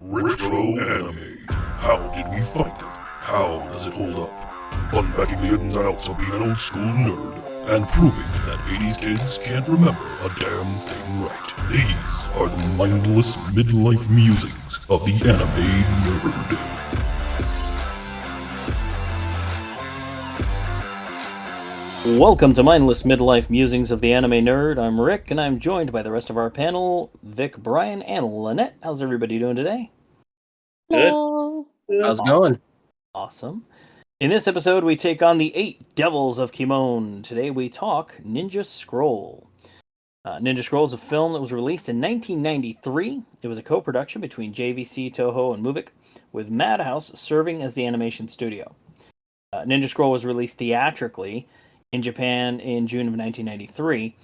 Retro anime. How did we find it? How does it hold up? Unpacking the ins and outs of being an old school nerd and proving that 80s kids can't remember a damn thing right. These are the mindless midlife musings of the anime nerd. Welcome to Mindless Midlife Musings of the Anime Nerd. I'm Rick, and I'm joined by the rest of our panel, Vic, Brian, and Lynette. How's everybody doing today? Good. How's it going? Awesome. In this episode, we take on the 8 Devils of Kimon. Today we talk Ninja Scroll. Ninja Scroll is a film that was released in 1993. It was a co-production between JVC, Toho, and Muvik, with Madhouse serving as the animation studio. Ninja Scroll was released theatrically in Japan in June of 1993,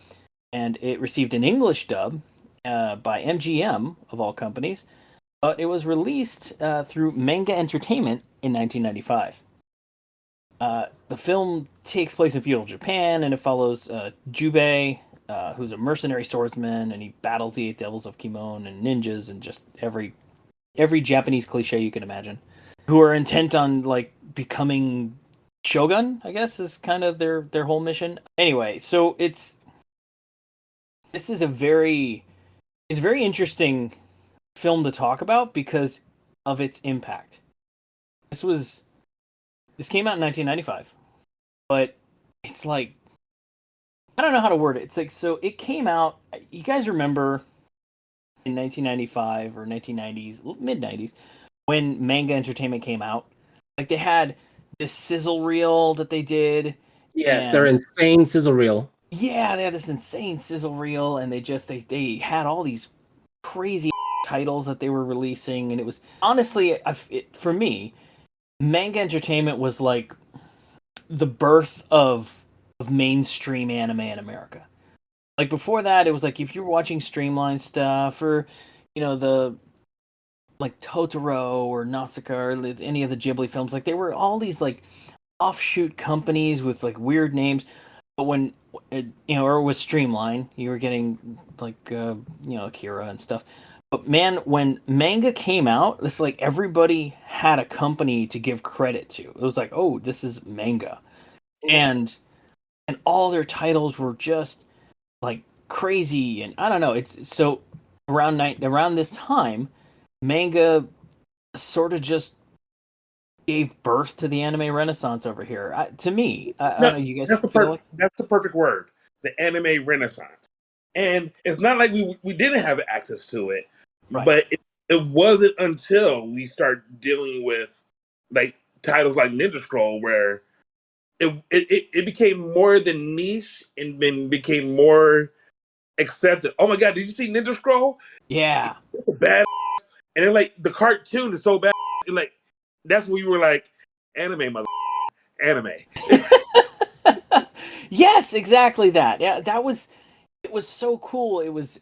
and it received an English dub by MGM, of all companies, but it was released through Manga Entertainment in 1995. The film takes place in feudal Japan, and it follows Jubei, who's a mercenary swordsman, and he battles the 8 Devils of Kimon and ninjas and just every Japanese cliche you can imagine, who are intent on becoming shogun, I guess, is kind of their whole mission. Anyway, so it's a very interesting film to talk about because of its impact. This came out in 1995, but it's like, I don't know how to word it. It's like, so it came out, you guys remember in 1995 or 1990s, mid 90s, when Manga Entertainment came out, like they had this sizzle reel that they did. Yes, they're insane sizzle reel. Yeah, they had this insane sizzle reel, and they had all these crazy titles that they were releasing, and it was honestly, for me, Manga Entertainment was like the birth of mainstream anime in America. Like before that, it was like if you were watching Streamline stuff or the like Totoro or Nausicaa or any of the Ghibli films, like they were all these like offshoot companies with like weird names. But when or it was Streamline, you were getting like Akira and stuff. But man, when manga came out, this like everybody had a company to give credit to. It was like, oh, this is manga, and all their titles were just like crazy, and I don't know. It's so around this time, manga sort of just gave birth to the anime renaissance over here. To me, I don't know. You guys that's the perfect word. The anime renaissance, and it's not like we didn't have access to it, right. But it wasn't until we start dealing with like titles like Ninja Scroll where it became more than niche and then became more accepted. Oh my god, did you see Ninja Scroll? Yeah, It's a bad, and then like the cartoon is so bad, and like that's when we were like, anime, anime. Yes, exactly that. Yeah, it was so cool. It was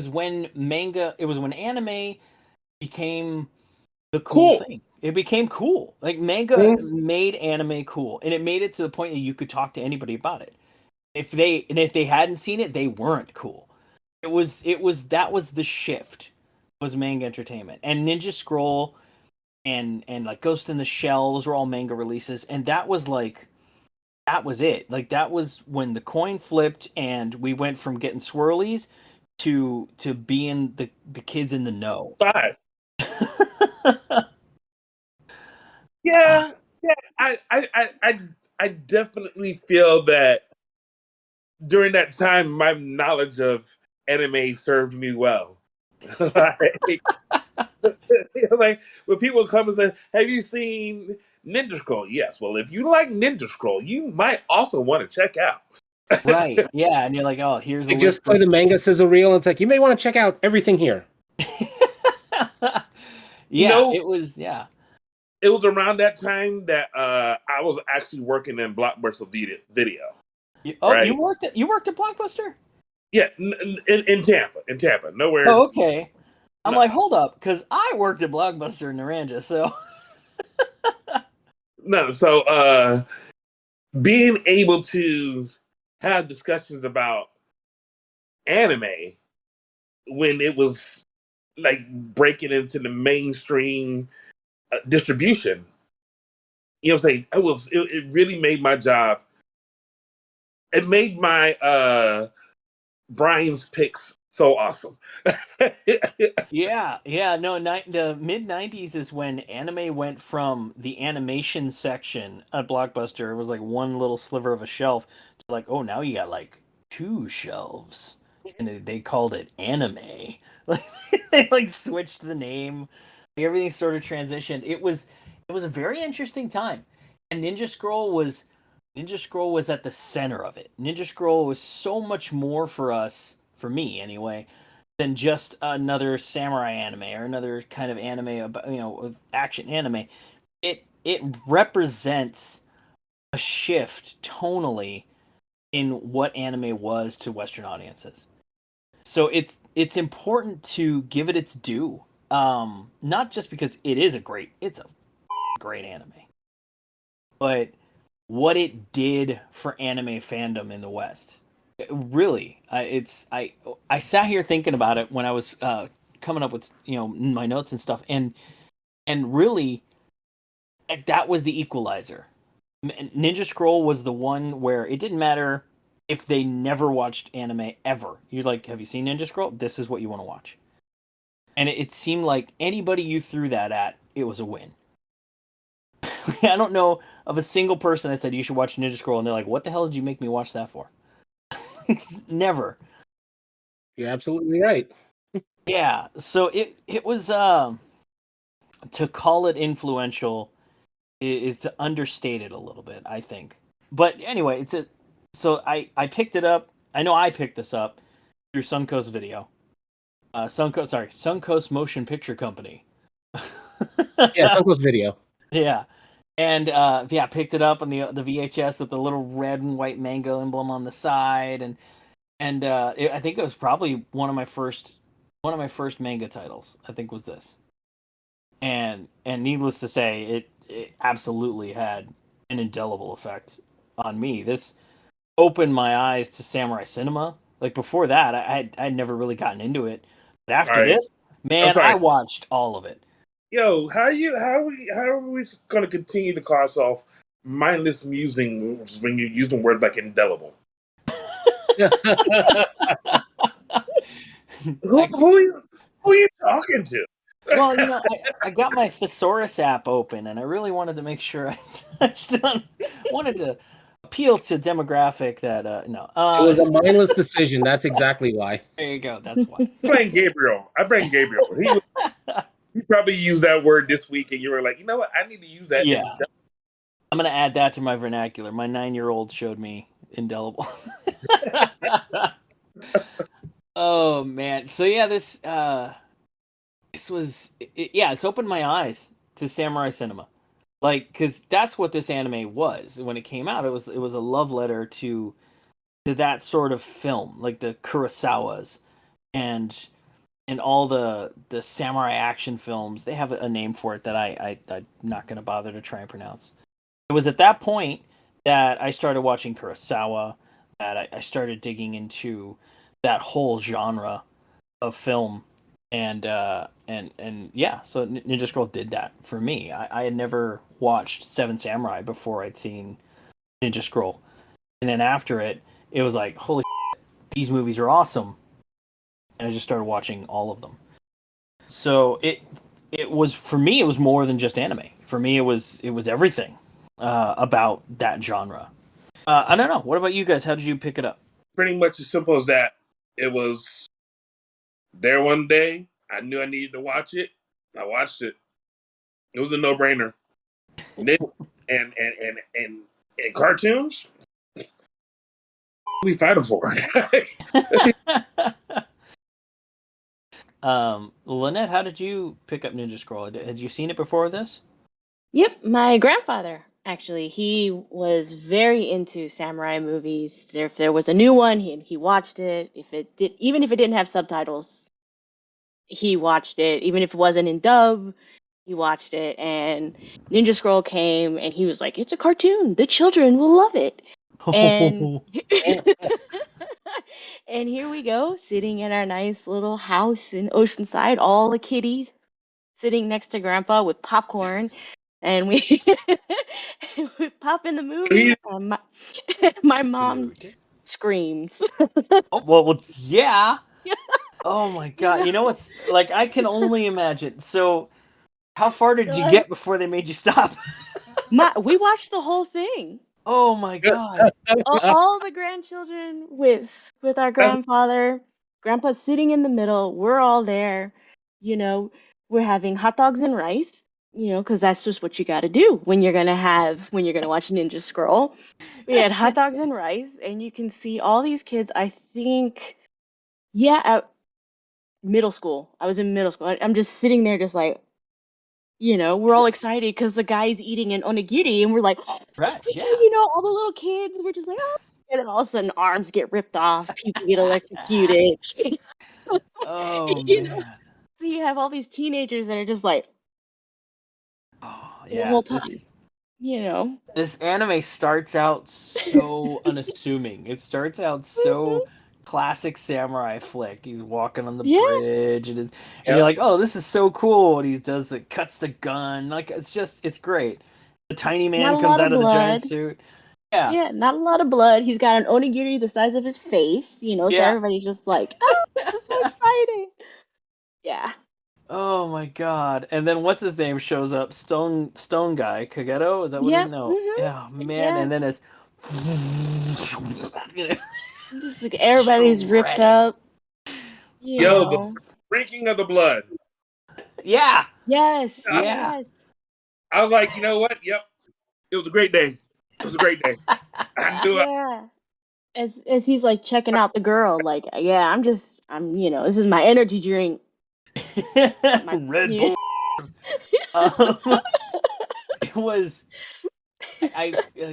when anime became the cool thing. It became cool. Like manga made anime cool, and it made it to the point that you could talk to anybody about it. If they hadn't seen it, they weren't cool. That was the shift. Was Manga Entertainment and Ninja Scroll and like Ghost in the Shell. Those were all manga releases, and that was it. Like that was when the coin flipped, and we went from getting swirlies to being the kids in the know. Five. Yeah. I definitely feel that during that time, my knowledge of anime served me well. like when people come and say, "Have you seen Ninja Scroll?" Yes. Well, if you like Ninja Scroll, you might also want to check out. Right. Yeah, and you're like, oh, here's they just play the manga sizzle reel, and it's like you may want to check out everything here. It was. Yeah. It was around that time that I was actually working in Blockbuster Video. Right? You worked at Blockbuster? Yeah, in Tampa, nowhere. Oh, okay. I'm like, hold up, because I worked at Blockbuster in Naranja, so. No, so being able to have discussions about anime when it was like breaking into the mainstream distribution. You know what I'm saying? It really made my job. It made my Brian's picks so awesome. Yeah. No, the mid '90s is when anime went from the animation section at Blockbuster. It was like one little sliver of a shelf to like, oh, now you got like two shelves, and they called it anime. Like they like switched the name. Like, everything sort of transitioned. It was a very interesting time, and Ninja Scroll was at the center of it. Ninja Scroll was so much more for us, for me anyway, than just another samurai anime or another kind of anime about, action anime. It represents a shift tonally in what anime was to Western audiences. So it's important to give it its due. Not just because it's a great anime, but what it did for anime fandom in the West. Really, I sat here thinking about it when I was coming up with my notes and stuff, and really that was the equalizer. Ninja Scroll was the one where it didn't matter if they never watched anime ever. You're like, have you seen Ninja Scroll? This is what you want to watch. And it seemed like anybody you threw that at, it was a win. I don't know of a single person that said you should watch Ninja Scroll, and they're like, what the hell did you make me watch that for? Never. You're absolutely right. Yeah, so it was to call it influential is to understate it a little bit, I think. But anyway, so I picked it up. I know I picked this up through Suncoast Video. Suncoast Motion Picture Company. Yeah, Suncoast Video. Yeah. And picked it up on the VHS with the little red and white mango emblem on the side, and I think it was probably one of my first manga titles. I think was this, and needless to say, it absolutely had an indelible effect on me. This opened my eyes to samurai cinema. Like before that, I'd never really gotten into it, but All after right. this, I'm man, I sorry. watched all of it. Yo, how are we gonna continue to cause off mindless musings when you're using words like indelible? Who I, who are you talking to? well, I got my Thesaurus app open, and I really wanted to make sure I touched on, wanted to appeal to demographic that no. It was a mindless decision. That's exactly why. There you go. That's why. Playing Gabriel. I blame Gabriel. He probably used that word this week, and you were like, you know what? I need to use that. Yeah. I'm gonna add that to my vernacular. My 9-year-old showed me indelible. Oh man. So yeah, this was it's opened my eyes to samurai cinema. Like, because that's what this anime was when it came out. It was a love letter to that sort of film, like the Kurosawas and all the samurai action films. They have a name for it that I'm not going to bother to try and pronounce. It was at that point that I started watching Kurosawa, that I started digging into that whole genre of film, and yeah, so Ninja Scroll did that for me. I had never watched Seven Samurai before I'd seen Ninja Scroll, and then after it was like, holy shit, these movies are awesome, and I just started watching all of them. So it was, for me, it was more than just anime. For me, it was everything about that genre. I don't know. What about you guys? How did you pick it up? Pretty much as simple as that. It was there one day. I knew I needed to watch it. I watched it. It was a no-brainer. And cartoons, we fighting for. Lynette, how did you pick up Ninja Scroll? Had you seen it before this? Yep, my grandfather actually. He was very into samurai movies. If there was a new one, he watched it. Even if it didn't have subtitles, he watched it. Even if it wasn't in dub, he watched it. And Ninja Scroll came, and he was like, "It's a cartoon. The children will love it." And And here we go, sitting in our nice little house in Oceanside, all the kitties sitting next to Grandpa with popcorn, and we we pop in the movie, He- and my mom Dude. screams. Oh, well, yeah. Oh my god. You know what's like? I can only imagine. So, how far did you get before they made you stop? We watched the whole thing. Oh my god. All the grandchildren with our that's grandfather. Grandpa's sitting in the middle. We're all there. You know, we're having hot dogs and rice. You know, because that's just what you got to do when you're gonna watch Ninja Scroll. We had hot dogs and rice, and you can see all these kids. I think, yeah, at middle school. I was in middle school. I'm just sitting there, just like, we're all excited because the guy's eating an onigiri, and we're like, Right, quicker, yeah. all the little kids, we're just like, oh, and then all of a sudden arms get ripped off, people get electrocuted. Oh you know, man. so you have all these teenagers that are just like Oh the yeah. whole time, you know. This anime starts out so unassuming. It starts out so Mhm. classic samurai flick. He's walking on the Yeah, bridge and and Yep. you're like, "Oh, this is so cool." And he does the cuts the gun. Like it's great. The tiny not man a comes lot of out of the giant blood. suit. Yeah. Yeah, not a lot of blood. He's got an onigiri the size of his face, so Yeah. everybody's just like, oh, this is so exciting. Yeah. Oh my god. And then what's his name shows up? Stone guy, Kageto? Is that what his Yep. no? Mhm. Yeah, man, Yeah. and then it's Just like everybody's ripped shredding. up, you yo, the know. drinking of the blood. Yeah. Yes. I, Yeah. Yes. I was like, you know what? Yep, it was a great day. It was a great day. I knew it. Yeah. As he's like checking out the girl, like, yeah, this is my energy drink. My Red yeah. Bull. Um, it was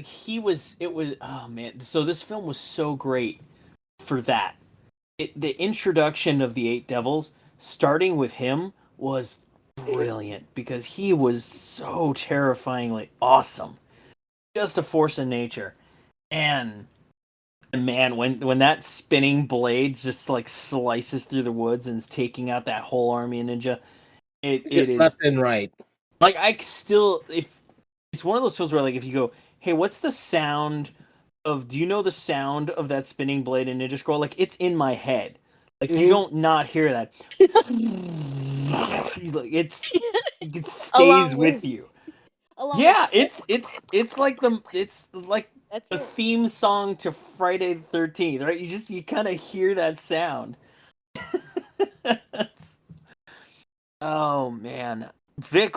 he was it was oh man. So this film was so great for that. The introduction of the Eight Devils, starting with him, was brilliant because he was so terrifyingly awesome. Just a force of nature. And man, when that spinning blade just like slices through the woods and is taking out that whole army of ninja, it Just left is and right. like I still if it's one of those films where like if you go, hey, what's the sound of do you know the sound of that spinning blade in Ninja Scroll? Like it's in my head. Like you Mhm. don't not hear that. Like, it stays Along with with you. along with Yeah, it's like that's the it. theme song to Friday the 13th, right? You kind of hear that sound. Oh man, Vic,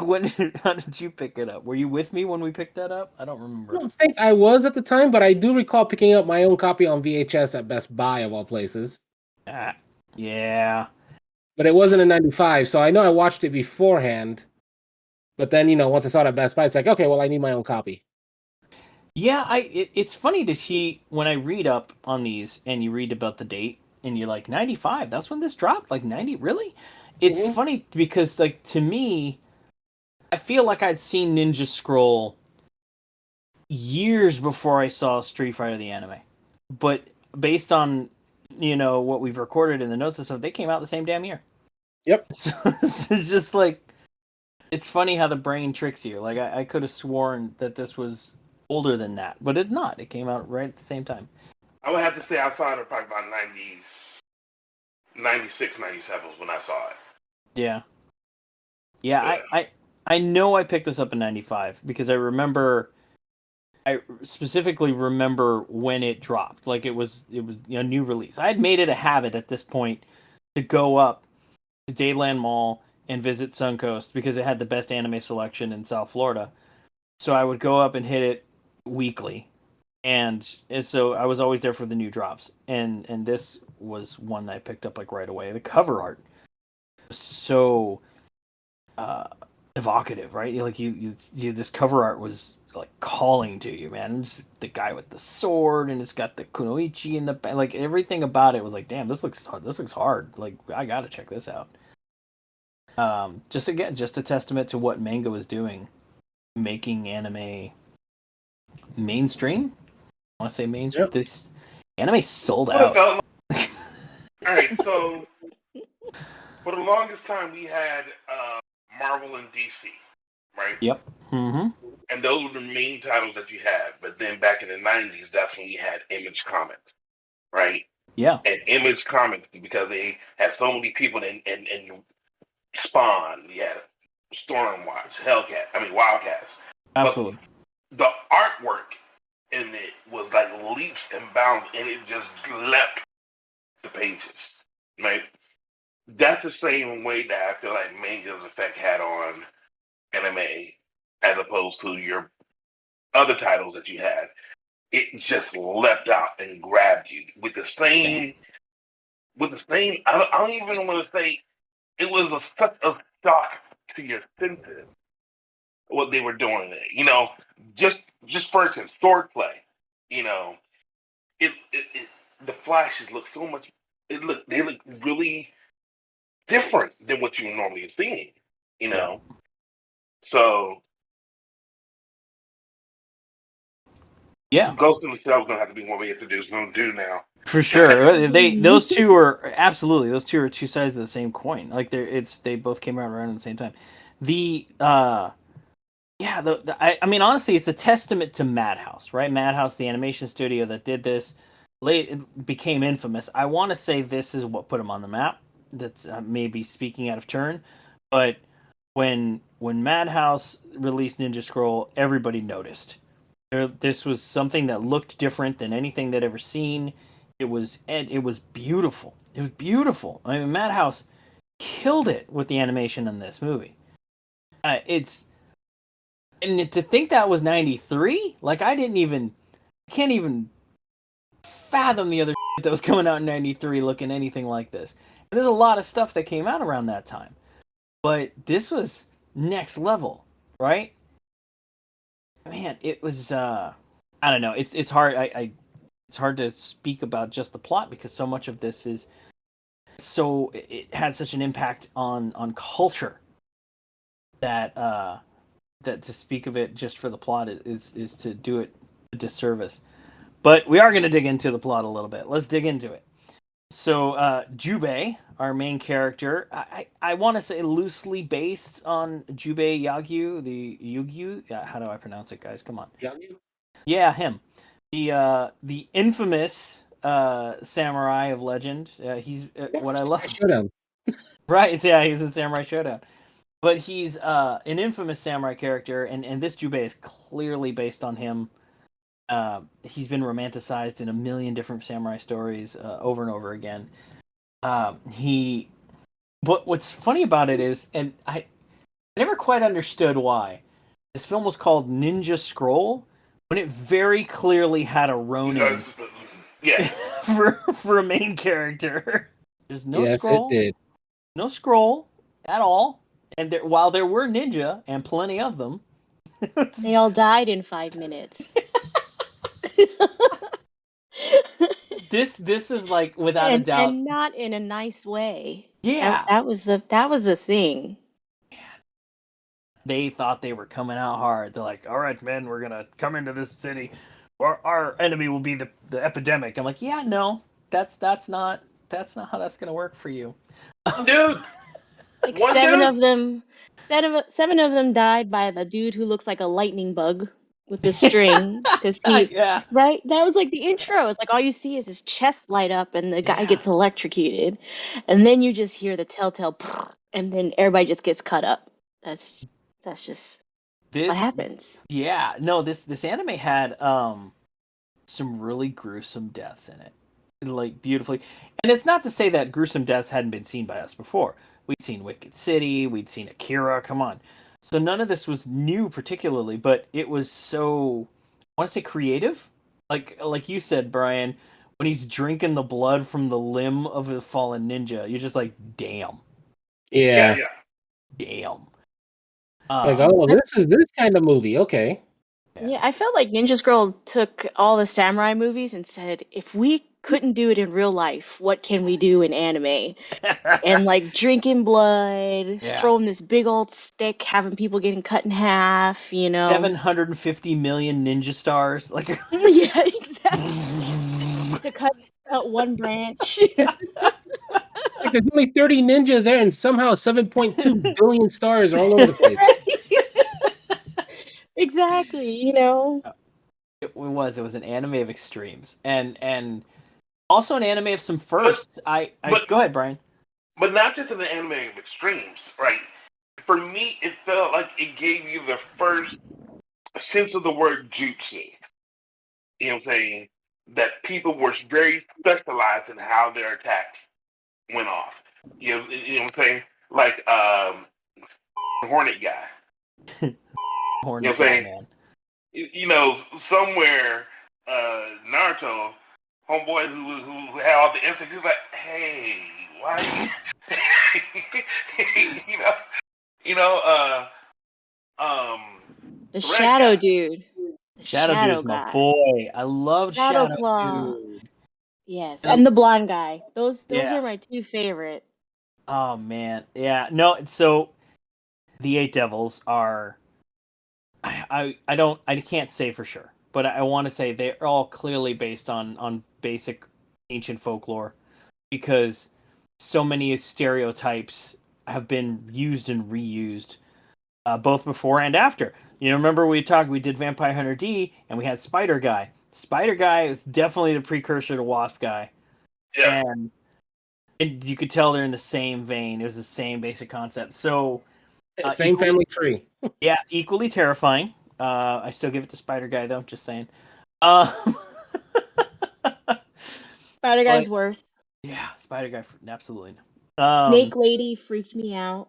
how did you pick it up? Were you with me when we picked that up? I don't I remember. don't think I was at the time, but I do recall picking up my own copy on VHS at Best Buy of all places. Ah, yeah, But it wasn't in '95, so I know I watched it beforehand. But then, once I saw it at Best Buy, it's like, okay, well, I need my own copy. yeah. It's funny to see when I read up on these and you read about the date and you're like 95. That's when this dropped. Like 90, really? It's Mhm. funny because like to me, I feel like I'd seen Ninja Scroll years before I saw Street Fighter the anime. But based on what we've recorded in the notes and stuff, they came out the same damn year. Yep. So it's just like it's funny how the brain tricks you. Like I could have sworn that this was older than that, but it's not. It came out right at the same time. I would have to say I saw it probably about 90s, 96, 97 was when I saw it. Yeah. Yeah, I know I picked this up in 95 because I specifically remember when it dropped. Like it was a new release. I had made it a habit at this point to go up to Dayland Mall and visit Suncoast because it had the best anime selection in South Florida. So I would go up and hit it weekly. And so I was always there for the new drops. And this was one that I picked up like right away. The cover art was so evocative, right? Like you this cover art was like calling to you, man. It's the guy with the sword, and it's got the kunoichi in the like everything about it was like, damn, this looks hard. This looks hard. Like I gotta check this out. Just a testament to what manga was doing, making anime mainstream. I want to say mainstream. Yep. This anime sold That's what it out. felt like. All right, so for the longest time we had Marvel and DC, right? Yep. Mm-hmm. And those were the main titles that you had. But then back in the '90s, that's when you had Image Comics, right? Yeah. And Image Comics, because they had so many people in Spawn, you had Stormwatch, Wildcats. Absolutely. But the artwork in it was like leaps and bounds, and it just leapt the pages, right? That's the same way that I feel like Manga's effect had on anime, as opposed to your other titles that you had. It just leapt out and grabbed you with the same. With the same, I don't even want to say it was such a shock to your senses what they were doing there. Just for instance, swordplay. You know, it the flashes look so much. They look really different than what you normally see. You know, so Yeah. Ghost in the Shell is gonna have to be more reintroduced than do now. For sure. Those two are absolutely, those two are two sides of the same coin. Like they both came out around at the same time. The I mean, honestly, it's a testament to Madhouse, right? Madhouse, the animation studio that did this, it became infamous. I want to say this is what put them on the map. That's maybe speaking out of turn, but when Madhouse released Ninja Scroll, everybody noticed. This was something that looked different than anything they'd ever seen. It was beautiful. It was beautiful. I mean, Madhouse killed it with the animation in this movie. And to think that was 93, like I can't even fathom the other shit that was coming out in 93 looking anything like this. And there's a lot of stuff that came out around that time. But this was next level, right? Man, it was I don't know. It's hard it's hard to speak about just the plot because so much of this is it had such an impact on culture that that to speak of it just for the plot is to do it a disservice. But we are going to dig into the plot a little bit. Let's dig into it. So Jubei, our main character, I want to say loosely based on Jubei Yagyu, the Yugyu. Yeah, how do I pronounce it, guys? Come on. Yagyu? Yeah, him. The infamous samurai of legend. He's what I love. Showdown. Right, yeah, he's in Samurai Showdown. But he's an infamous samurai character, and this Jubei is clearly based on him. He's been romanticized in a million different samurai stories over and over again. What's funny about it is, and I never quite understood why this film was called Ninja Scroll when it very clearly had a Ronin Yeah. for a main character. There's no scroll. Yes, it did. No scroll at all. And while there were ninja and plenty of them, They all died in 5 minutes. this is like without a doubt, and not in a nice way. Yeah, that was the thing. They thought they were coming out hard. They're like, "All right, men, we're gonna come into this city. Our enemy will be the epidemic." I'm like, "Yeah, no, that's not how that's gonna work for you, dude." Like seven of them died by the dude who looks like a lightning bug with the string because yeah, right. That was like the intro. It's like all you see is his chest light up and the guy gets electrocuted, and then you just hear the telltale, and then everybody just gets cut up. That's just what happens. Yeah, no, this anime had some really gruesome deaths in it, like beautifully. And it's not to say that gruesome deaths hadn't been seen by us before. We'd seen Wicked City, we'd seen Akira. Come on, so none of this was new particularly, but it was so I want to say creative, like you said, Brian. When he's drinking the blood from the limb of the fallen ninja, you're just like, damn. Yeah. Damn. Like, oh, this is this kind of movie. Okay. Yeah, I felt like Ninja Scroll took all the samurai movies and said, if we couldn't do it in real life, what can we do in anime? And like drinking blood, throwing this big old stick, having people getting cut in half, 750 million ninja stars. Like yeah, exactly. To cut out one branch. Like there's only 30 ninja there, and somehow 7.2 billion stars are all over the place. Exactly, you know. It was an anime of extremes, and also an anime of some firsts. but Go ahead, Brian. but not just in the anime of extremes, right? For me, it felt like it gave you the first sense of the word jutsu. You know what I'm saying? That people were very specialized in how their attacks went off. You know what I'm saying? Like Hornet guy. You know Hornet what I'm guy, saying? man. You know, somewhere Naruto, homeboy who had all the instincts, he's like, hey, why you know, The Red Shadow guy. Dude. The Shadow Shadow Dude's my guy. boy. I love Shadow Shadow Claw. Dude. Yes. And And the blonde guy. Those yeah. are my two favorite. Oh man. Yeah. No. So the Eight Devils are. I can't say for sure, but I want to say they're all clearly based on basic ancient folklore, because so many stereotypes have been used and reused, both before and after. You know, remember we did Vampire Hunter D, and we had Spider Guy. Spider Guy is definitely the precursor to Wasp Guy, Yeah. and you could tell they're in the same vein. It was the same basic concept. So Same family tree. yeah, equally terrifying. I still give it to Spider Guy though. Just saying. Um, Spider but Guy's worse. yeah, Spider Guy, absolutely. Snake Lady freaked me out.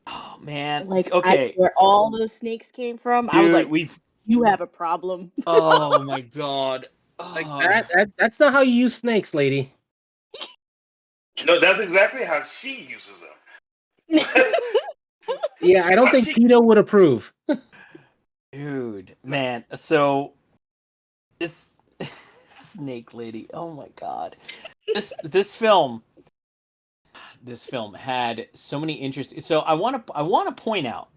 Oh man. Like Okay, where all those snakes came from. I was dude, like, you have a problem. Oh my god. Like Oh. that's not how you use snakes, lady. No, that's exactly how she uses them. Yeah, I don't think Tito would approve. Dude, man. So this Snake Lady. Oh my god. This film had so many interesting. So I want to point out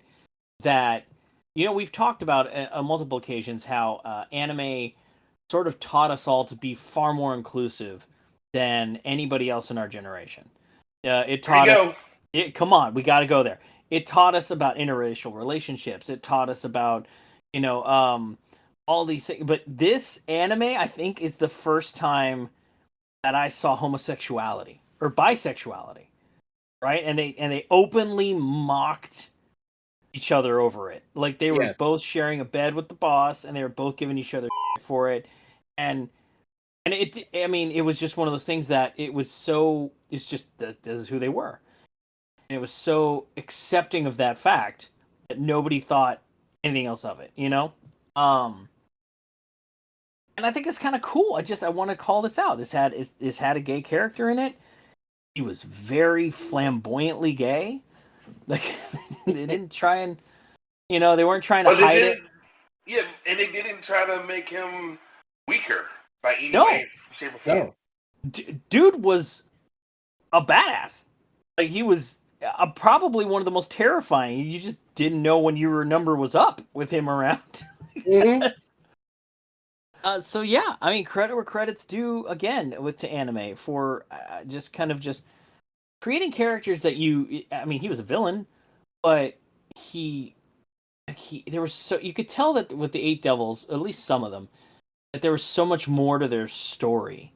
that, you know, we've talked about on multiple occasions how anime sort of taught us all to be far more inclusive than anybody else in our generation. It taught us. Come on, we got to go there. It taught us about interracial relationships. It taught us about, you know, all these things. But this anime, I think, is the first time that I saw homosexuality or bisexuality, right? And they openly mocked each other over it. Like they were Yes. both sharing a bed with the boss, and they were both giving each other for it. And I mean, it was just one of those things that it was so. It's just that this is who they were. And it was so accepting of that fact that nobody thought anything else of it. You know. And I think it's kind of cool. I want to call this out. This had a gay character in it. He was very flamboyantly gay. Like they didn't try and, you know, they weren't trying to hide it. Yeah, and they didn't try to make him weaker by any No. way, shape, or form. No. Dude was a badass. Like he was probably one of the most terrifying. You just didn't know when your number was up with him around. Mm-hmm. So yeah, I mean, credit where credit's due again to anime for just creating characters that I mean, he was a villain, but there was so you could tell that with the Eight Devils, at least some of them, that there was so much more to their story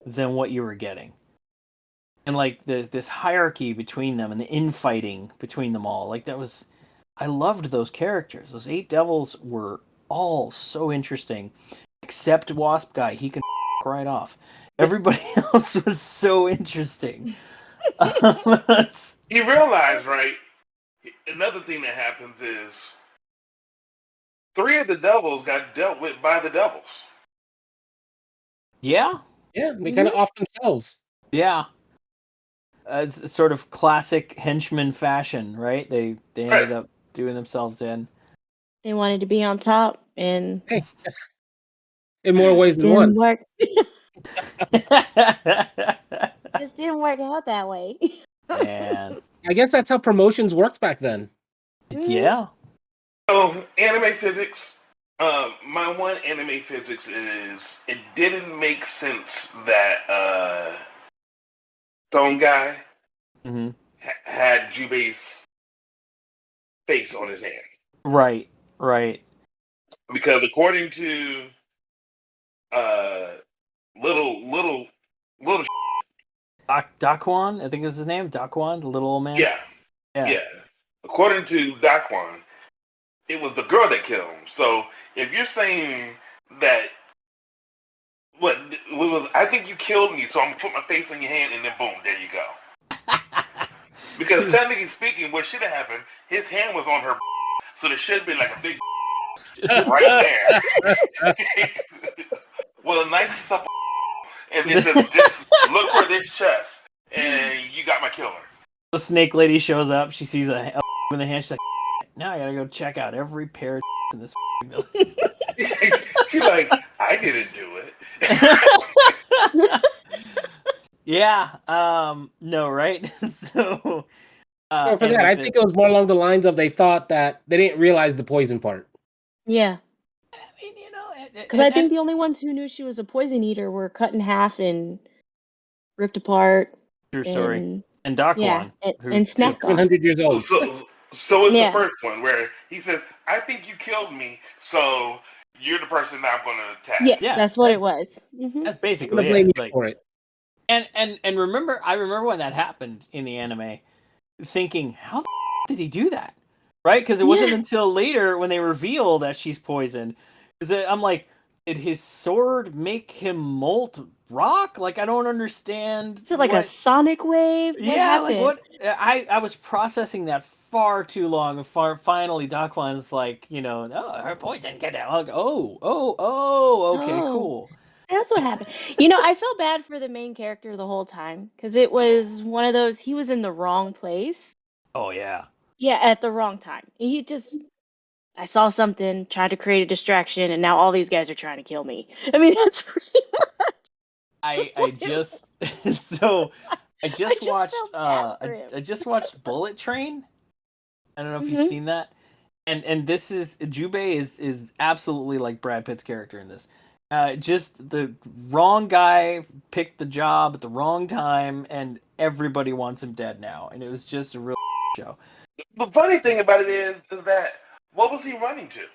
than what you were getting. And like this hierarchy between them and the infighting between them all, like I loved those characters. Those Eight Devils were all so interesting, except Wasp Guy. He can right off. Everybody else was so interesting. You realize, right? Another thing that happens is 3 of the devils got dealt with by the devils. Yeah. Yeah, they kind of off themselves. Yeah. It's sort of classic henchman fashion, right? They ended up doing themselves in. They wanted to be on top, and in more ways than one. Work. This didn't work out that way. Man. I guess that's how promotions worked back then. Yeah. So, anime physics. My one anime physics is it didn't make sense that Stone Guy Mm-hmm. had Jubei's face on his hand. Right. Right. Because according to uh, little Daquan, I think it was his name. Daquan, the little old man. yeah. According to Daquan, it was the girl that killed him. So if you're saying that what was, I think you killed me, so I'm gonna put my face on your hand, and then boom, there you go. Because technically speaking, what should have happened, his hand was on her, so there should have been like a big right there. Well, a nice supple, and then just look for this chest, and you got my killer. The snake lady shows up. She sees a in the hand. She's like, "Now I gotta go check out every pair of in this building." She's like, I didn't do it. Yeah. No. Right. So. For that, I think it was more along the lines of they thought that they didn't realize the poison part. Yeah. I mean, you know, Because I think the only ones who knew she was a poison eater were cut in half and ripped apart. True story. And Daquan. Yeah, and snapped on. 100 years old. So it's the first one where he says, I think you killed me, so you're the person that I'm going to attack. Yes, that's what it was. Mm-hmm. That's basically blame it. you Like, for it. And remember, I remember when that happened in the anime, thinking, how the did he do that? Right? Because it wasn't until later when they reveal that she's poisoned. Because I'm like, did his sword make him molt rock? Like, I don't understand. Is it like a sonic wave? What happened? Like what? I was processing that far too long. And finally, Daquan's like, you know, oh, her poison get out. Like, okay, cool. That's what happened. You know, I felt bad for the main character the whole time because it was one of those, he was in the wrong place. Oh, yeah. Yeah, at the wrong time. I saw something, tried to create a distraction, and now all these guys are trying to kill me. I mean, that's pretty much. I just watched Bullet Train. I don't know if you've seen that. And this is Jubei is absolutely like Brad Pitt's character in this. Just the wrong guy picked the job at the wrong time, and everybody wants him dead now. And it was just a real show. The funny thing about it is that what was he running to?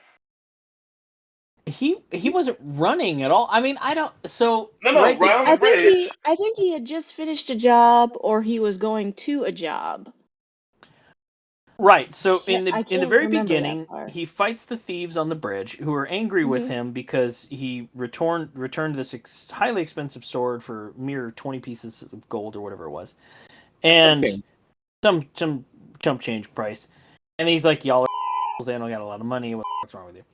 He wasn't running at all. I mean, I don't. So right I think he had just finished a job, or he was going to a job. Right. So in the very beginning, he fights the thieves on the bridge who are angry with him because he returned this highly expensive sword for mere 20 pieces of gold or whatever it was, and some chump change price. And he's like, "Y'all are they don't got a lot of money. What's wrong with you?"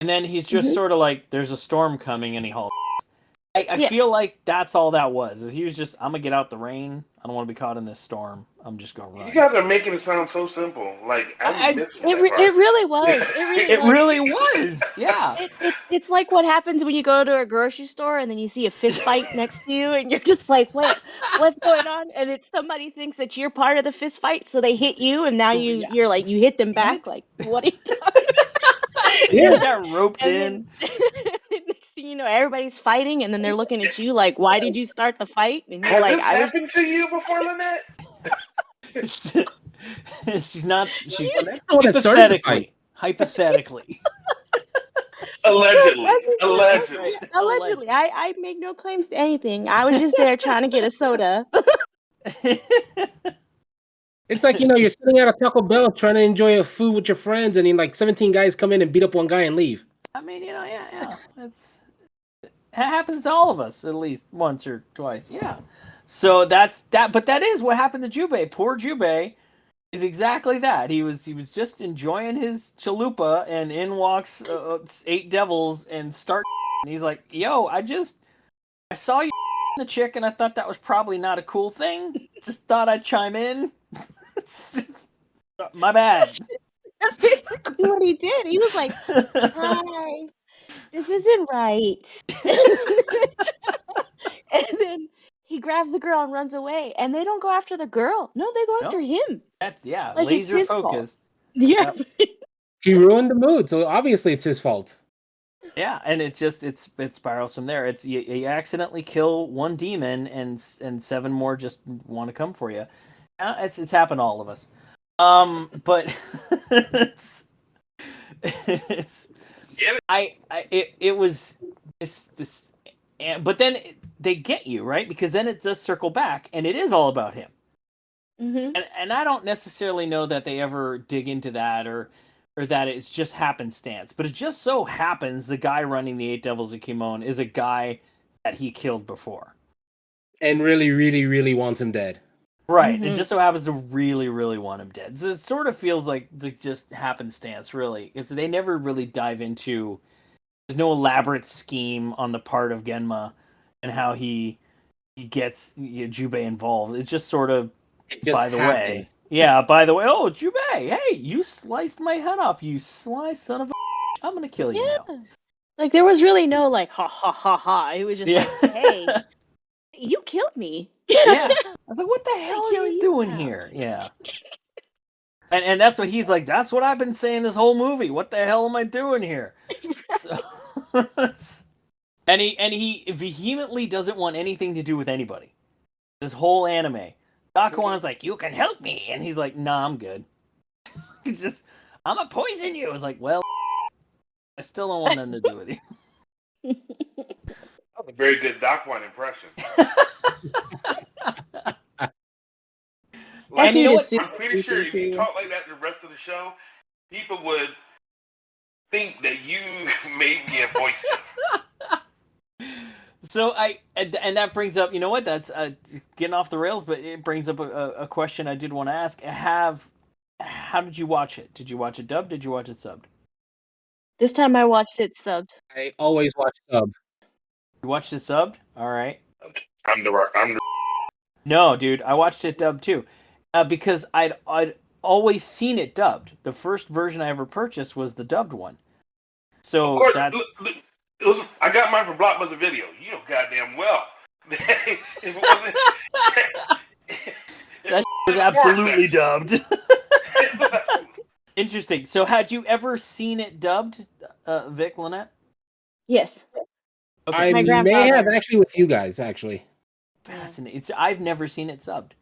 And then he's just sort of like, "There's a storm coming," and he hauls. I feel like that's all that was. He was just, I'm gonna get out the rain. I don't want to be caught in this storm. I'm just gonna run. You guys are making it sound so simple. Like it really was. It really was. Yeah. It's like what happens when you go to a grocery store and then you see a fist fight next to you, and you're just like, "Wait, what's going on?" And it's somebody thinks that you're part of the fist fight, so they hit you, and now you're like you hit them back. Like, what are you talking? You got roped in. Next thing you know, everybody's fighting, and then they're looking at you like, "Why did you start the fight?" And you're like, "I was." Happened to you before, Lynette? She's hypothetically. Allegedly. I make no claims to anything. I was just there trying to get a soda. It's like, you're sitting at a Taco Bell trying to enjoy a food with your friends, and then like 17 guys come in and beat up one guy and leave. I mean, yeah. It happens to all of us at least once or twice. Yeah. So that's that. But that is what happened to Jubei. Poor Jubei is exactly that. He was just enjoying his chalupa, and in walks 8 devils and start. And he's like, "Yo, I saw you the chick, and I thought that was probably not a cool thing. Just thought I'd chime in. My bad." That's basically what he did. He was like, "Hi, this isn't right." And then he grabs the girl and runs away. And they don't go after the girl. No, they go after him. That's like laser focused. Yeah. Yep. He ruined the mood, so obviously it's his fault. Yeah, and it spirals from there. It's you accidentally kill one demon, and 7 more just want to come for you. It's happened to all of us. But it's Get it? it was this, but then they get you right because then it does circle back and it is all about him. Mm-hmm. And I don't necessarily know that they ever dig into that or that it's just happenstance, but it just so happens the guy running the Eight Devils of Kimon is a guy that he killed before. And really, really, really wants him dead. Right. It Mhm. just so happens to really, really want him dead. So it sort of feels like just happenstance, really. They never really dive into. There's no elaborate scheme on the part of Genma and how he gets Jubei involved. It's just sort of It just by the happened. way. Yeah, by the way. Oh, Jubei, hey, you sliced my head off, you sly son of a I'm gonna kill you now. Yeah. Like there was really no like ha ha ha ha. It was just Yeah. like, hey, you killed me. Yeah. I was like, what the hell are kill you you doing now. here? Yeah. And that's what he's like, that's what I've been saying this whole movie. What the hell am I doing here? So, and he vehemently doesn't want anything to do with anybody. This whole anime. Dakuan's like, you can help me. And he's like, nah, I'm good. He's just, I'm gonna poison you. I was like, well, I still don't want nothing to do with you. That was a very good Doc One impression. That And you dude know is what? super I'm pretty sure if creepy, you too. talk like that the rest of the show, people would think that you made me a voice. So and that brings up, you know what? That's getting off the rails, but it brings up a question I did want to ask. How did you watch it? Did you watch it dubbed? Did you watch it subbed? This time I watched it subbed. I always watch sub. You watched it subbed? All right. I'm the No, dude, I watched it dubbed too, because I'd always seen it dubbed. The first version I ever purchased was the dubbed one. So Of course, that I got mine from Blockbuster Video. You know goddamn well. If it wasn't, that was absolutely dubbed. Interesting. So had you ever seen it dubbed, Vic, Lynette? Yes. Okay. I My may grandfather. have actually with you guys, actually. Fascinating. I've never seen it subbed.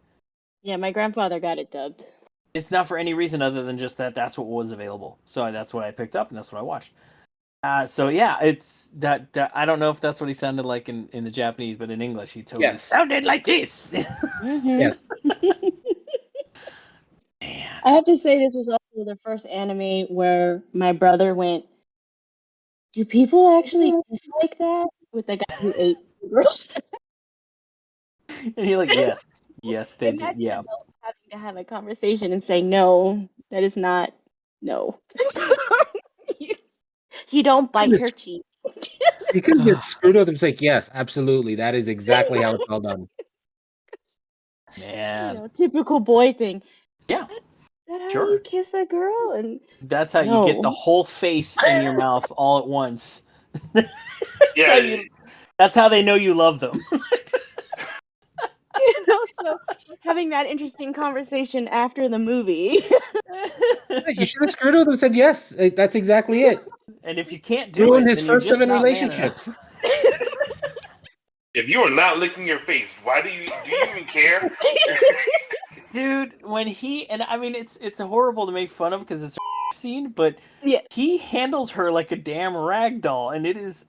Yeah, my grandfather got it dubbed. It's not for any reason other than just that's what was available. So that's what I picked up and that's what I watched. So yeah, it's that I don't know if that's what he sounded like in the Japanese, but in English he totally sounded like this. Mm-hmm. Yes. Man. I have to say this was also the first anime where my brother went, do people actually kiss like that? With the guy who ate girls. And you're like, yes, they did. Imagine Yeah. adults having to have a conversation and say, no, that is not, no. You don't bite her cheek. You could get screwed with him. It's like, yes, absolutely. That is exactly how it's all done. Man. Typical boy thing. Yeah. Is that how Sure. you kiss a girl? And That's how you get the whole face in your mouth all at once. Yeah. That's how they know you love them. So having that interesting conversation after the movie. You should have screwed with him and said, yes, that's exactly it. And if you can't do Ruined it, his then you're first just 7 not man relationships. enough. If you are not licking your face, why do you even care? Dude, when he and I mean it's horrible to make fun of because it's a scene, but Yeah. he handles her like a damn rag doll, and it is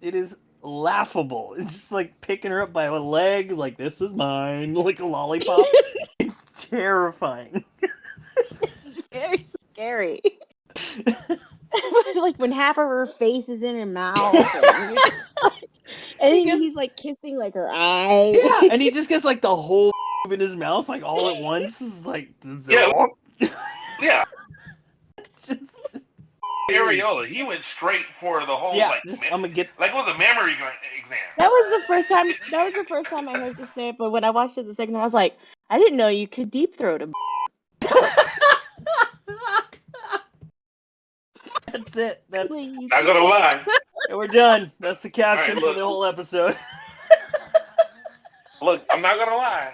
laughable. It's just like picking her up by a leg, like this is mine, like a lollipop. It's terrifying. It's very scary. Like when half of her face is in her mouth. And he's like kissing like her eye. Yeah, and he just gets like the whole in his mouth like all at once. It's like Yeah. Areola, he went straight for the whole I'm gonna get like it was a memory exam. That was the first time. That was the first time I heard this say it. But when I watched it the second time, I was like, I didn't know you could deep throat a. That's it. That's Not gonna lie. and we're done. That's the caption All right, for look. the whole episode. Look, I'm not gonna lie.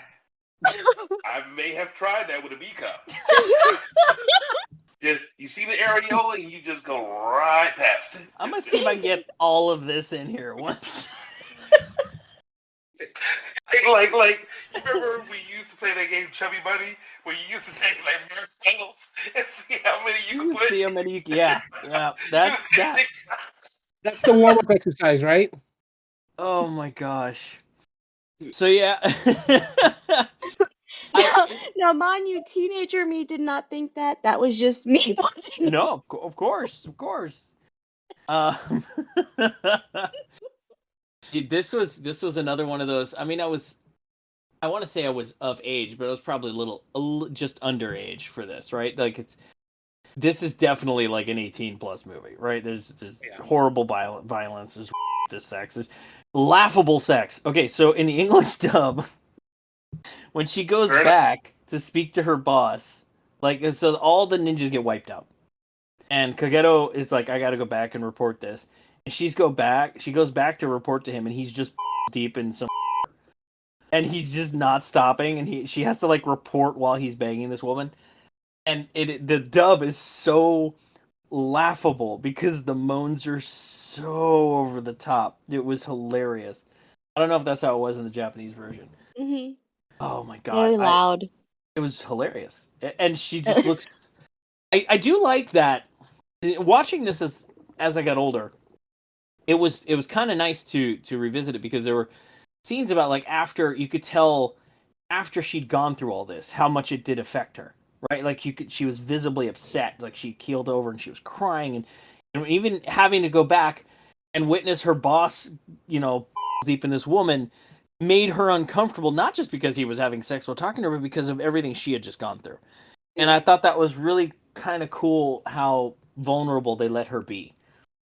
I may have tried that with a B cup. Just you see the areola and you just go right past it. I'm gonna see if I can get all of this in here at once. Like, you remember we used to play that game Chubby Bunny, where you used to take like marshmallows and see how many you You could can put. see how many. Yeah. That's that. That's the warm up exercise, right? Oh my gosh. So yeah. Now, now, mind you, teenager me did not think that. That was just me watching it. No, of course. Um, this was another one of those. I mean, I want to say I was of age, but I was probably just underage for this, right? Like this is definitely like an 18 plus movie, right? There's horrible violence, there's sex, there's laughable sex. Okay, so in the English dub, when she goes back to speak to her boss, like so all the ninjas get wiped out. And Kageto is like, I gotta go back and report this. And she goes back to report to him, and he's just deep in some, and he's just not stopping, and she has to like report while he's banging this woman, and the dub is so laughable because the moans are so over the top. It was hilarious. I don't know if that's how it was in the Japanese version. Mm-hmm. Oh my god, Very loud. it was hilarious, and she just looks. I do like that. Watching this as I got older, it was kind of nice to revisit it because there were scenes about like after you could tell after she'd gone through all this how much it did affect her, right? Like she was visibly upset, like she keeled over and she was crying, and even having to go back and witness her boss, deep in this woman, made her uncomfortable, not just because he was having sex while talking to her, but because of everything she had just gone through. And I thought that was really kind of cool how vulnerable they let her be,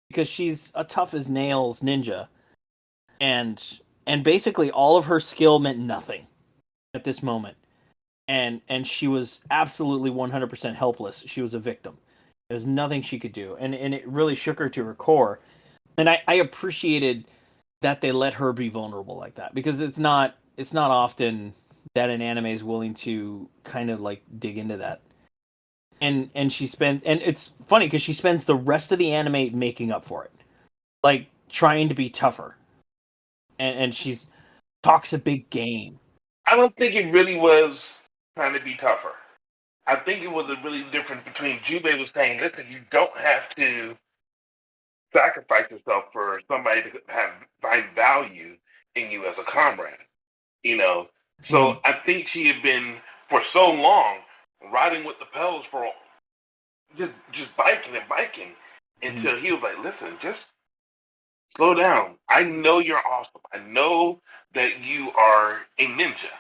because she's a tough as nails ninja, and basically all of her skill meant nothing at this moment, and she was absolutely 100% helpless. She was a victim. There's nothing she could do, and it really shook her to her core. And I appreciated that they let her be vulnerable like that, because it's not often that an anime is willing to kind of like dig into that. And it's funny because she spends the rest of the anime making up for it, like trying to be tougher, and she's talks a big game. I don't think it really was trying to be tougher. I think it was a really difference between Jubei was saying, listen, you don't have to sacrifice yourself for somebody to find value in you as a comrade. So I think she had been for so long riding with the pedals for just biking and biking until he was like, listen, just slow down. I know you're awesome. I know that you are a ninja.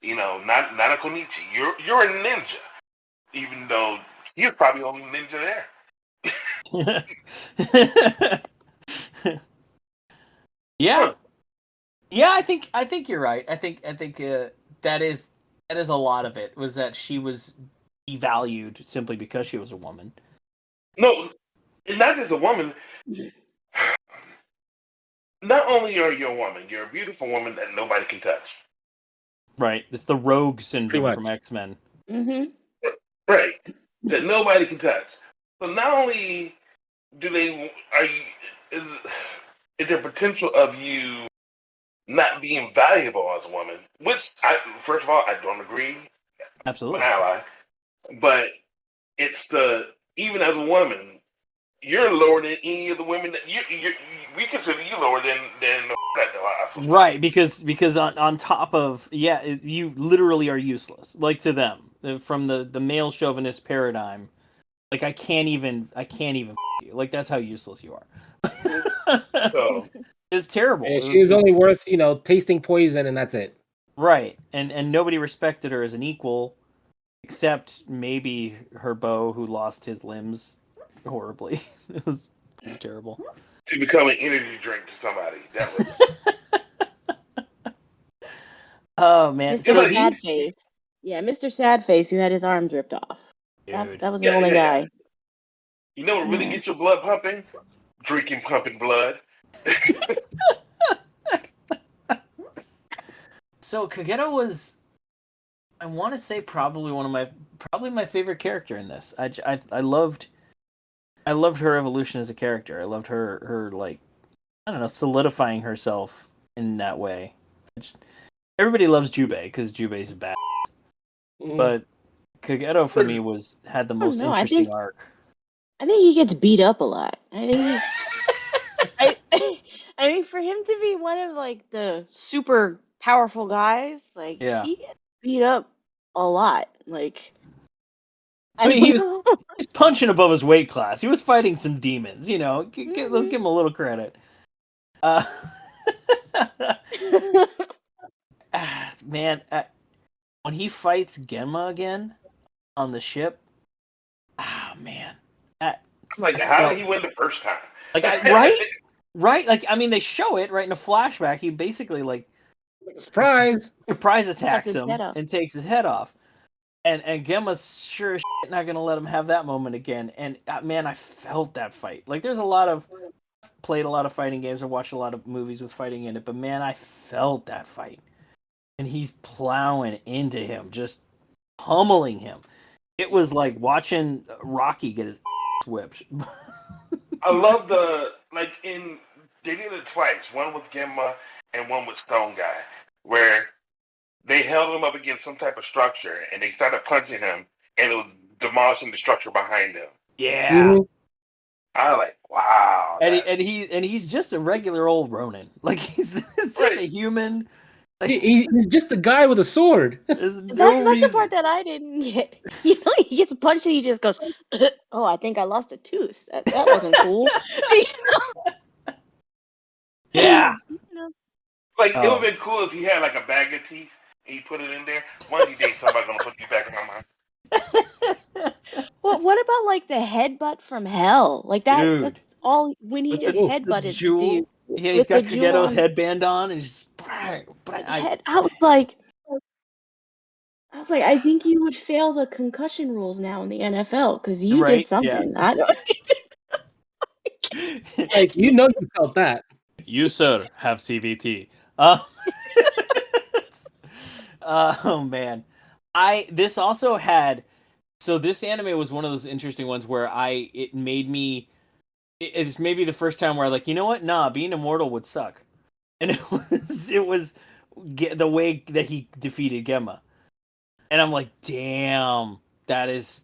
Not a Konichi. You're a ninja, even though you're probably the only ninja there. Yeah. I think you're right. I think that is a lot of it, was that she was devalued simply because she was a woman. No, not just a woman. Not only are you a woman, you're a beautiful woman that nobody can touch. Right. It's the rogue syndrome from X-Men. Mm-hmm. Right. That nobody can touch. So not only is there potential of you not being valuable as a woman, which first of all, I don't agree. Absolutely. I'm an ally. But it's even as a woman, you're lower than any of the women that we consider you lower than right, because on top of you literally are useless, like, to them, from the male chauvinist paradigm. Like, I can't even you. Like, that's how useless you are. It's terrible. And she was only worth tasting poison, and that's it. Right, and nobody respected her as an equal, except maybe her beau, who lost his limbs horribly. It was terrible. To become an energy drink to somebody. That was. Oh man, Mr. Sadface. Yeah, Mr. Sadface, who had his arms ripped off. That was the only guy. You know what really gets your blood pumping? Drinking pumping blood. So Kageto was, I want to say, probably my favorite character in this. I loved her evolution as a character. I loved her like, I don't know, solidifying herself in that way. Everybody loves Jubei because Jubei's a badass. But Kageto for me had the I don't most know. interesting arc. I think he gets beat up a lot. I think he's I I mean for him to be one of like the super powerful guys, like Yeah. he gets beat up a lot. Like I I mean, don't know. he's punching above his weight class. He was fighting some demons, you know. Let's give him a little credit. Uh, man, when he fights Genma again on the ship, man, I'm like, how did he win the first time? right? Like, I mean, they show it right in a flashback. He basically like Surprise! surprise attacks his him head off. and takes his head off. And Gemma's sure as shit not gonna let him have that moment again. And man, I felt that fight. Like, there's played a lot of fighting games or watched a lot of movies with fighting in it, but man, I felt that fight. And he's plowing into him, just pummeling him. It was like watching Rocky get his ass whipped. I love they did it twice. One with Gemma and one with Stone Guy, where they held him up against some type of structure and they started punching him and it was demolishing the structure behind him. Yeah. Mhm. I was like, wow. And he's just a regular old Ronin. Like, he's just a human. Like, He's just a guy with a sword. there's no That's the reason. part that I didn't get. You know, he gets punched and he just goes, "Oh, I think I lost a tooth. That wasn't cool." Yeah. You know? Like, it would have been cool if he had like a bag of teeth and he put it in there. One of these days, somebody's going to put you back in my mind. Well, what about like the headbutt from hell? Like that. Dude. That's all when he With just the headbutted jewel. the dude. Yeah, he's with got the jewel Kageto's on headband on, and he's just. I was like, I think you would fail the concussion rules now in the NFL because you did Right? something. Yeah. I don't. Like, you felt that. You, sir, have CVT. Oh man, this also had. So this anime was one of those interesting ones where it made me. It's maybe the first time where I like, you know what? Nah, being immortal would suck, and it was the way that he defeated Gemma, and I'm like, damn, that's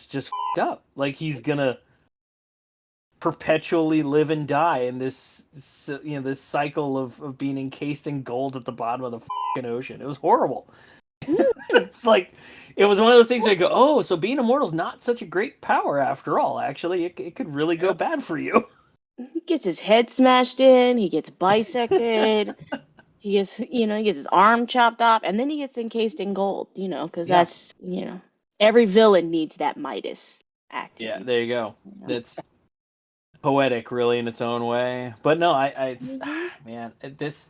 just f***ed up. Like, he's gonna perpetually live and die in this this cycle of being encased in gold at the bottom of the fucking ocean. It was horrible. It's like, it was one of those things where you go, oh, so being immortal is not such a great power after all. Actually, it could really go bad for you. He gets his head smashed in. He gets bisected. he gets his arm chopped off, and then he gets encased in gold. Because that's every villain needs that Midas acting. Yeah, there you go. That's poetic, really, in its own way. But no, man, this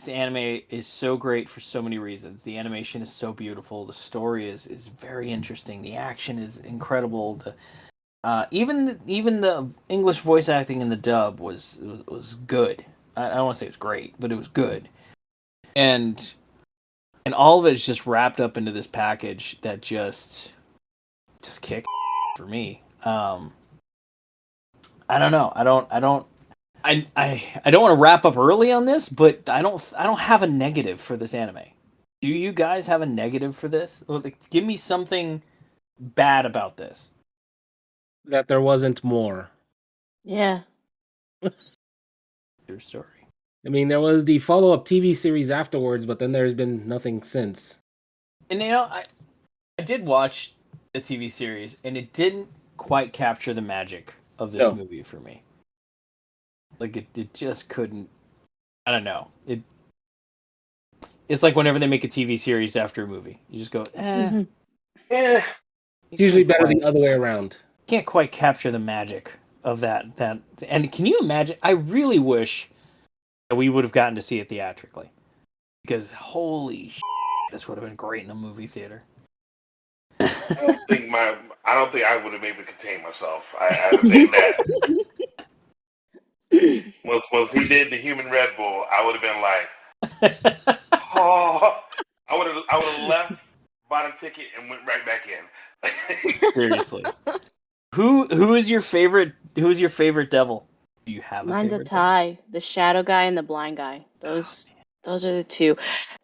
anime is so great for so many reasons. The animation is so beautiful. The story is very interesting. The action is incredible. Even the English voice acting in the dub was good. I don't want to say it's great, but it was good. And all of it is just wrapped up into this package that just kicked for me. I don't know. I don't want to wrap up early on this, but I don't have a negative for this anime. Do you guys have a negative for this? Like, give me something bad about this. That there wasn't more. Yeah. Your story. I mean, there was the follow-up TV series afterwards, but then there's been nothing since. And I did watch the TV series, and it didn't quite capture the magic of this movie for me. Like, it just couldn't. I don't know. It's like whenever they make a TV series after a movie, you just go, Mm-hmm. Yeah. It's usually better the other way around. Can't quite capture the magic of that. And can you imagine? I really wish that we would have gotten to see it theatrically, because holy shit, this would have been great in a movie theater. I don't think I would have been able to contain myself. I understand that. Once he did the human Red Bull, I would have been like, oh, I would have left, bought a ticket, and went right back in. Seriously. Who is your favorite? Who is your favorite devil? Do you have? Mine's a tie. The shadow guy and the blind guy. Those are the two.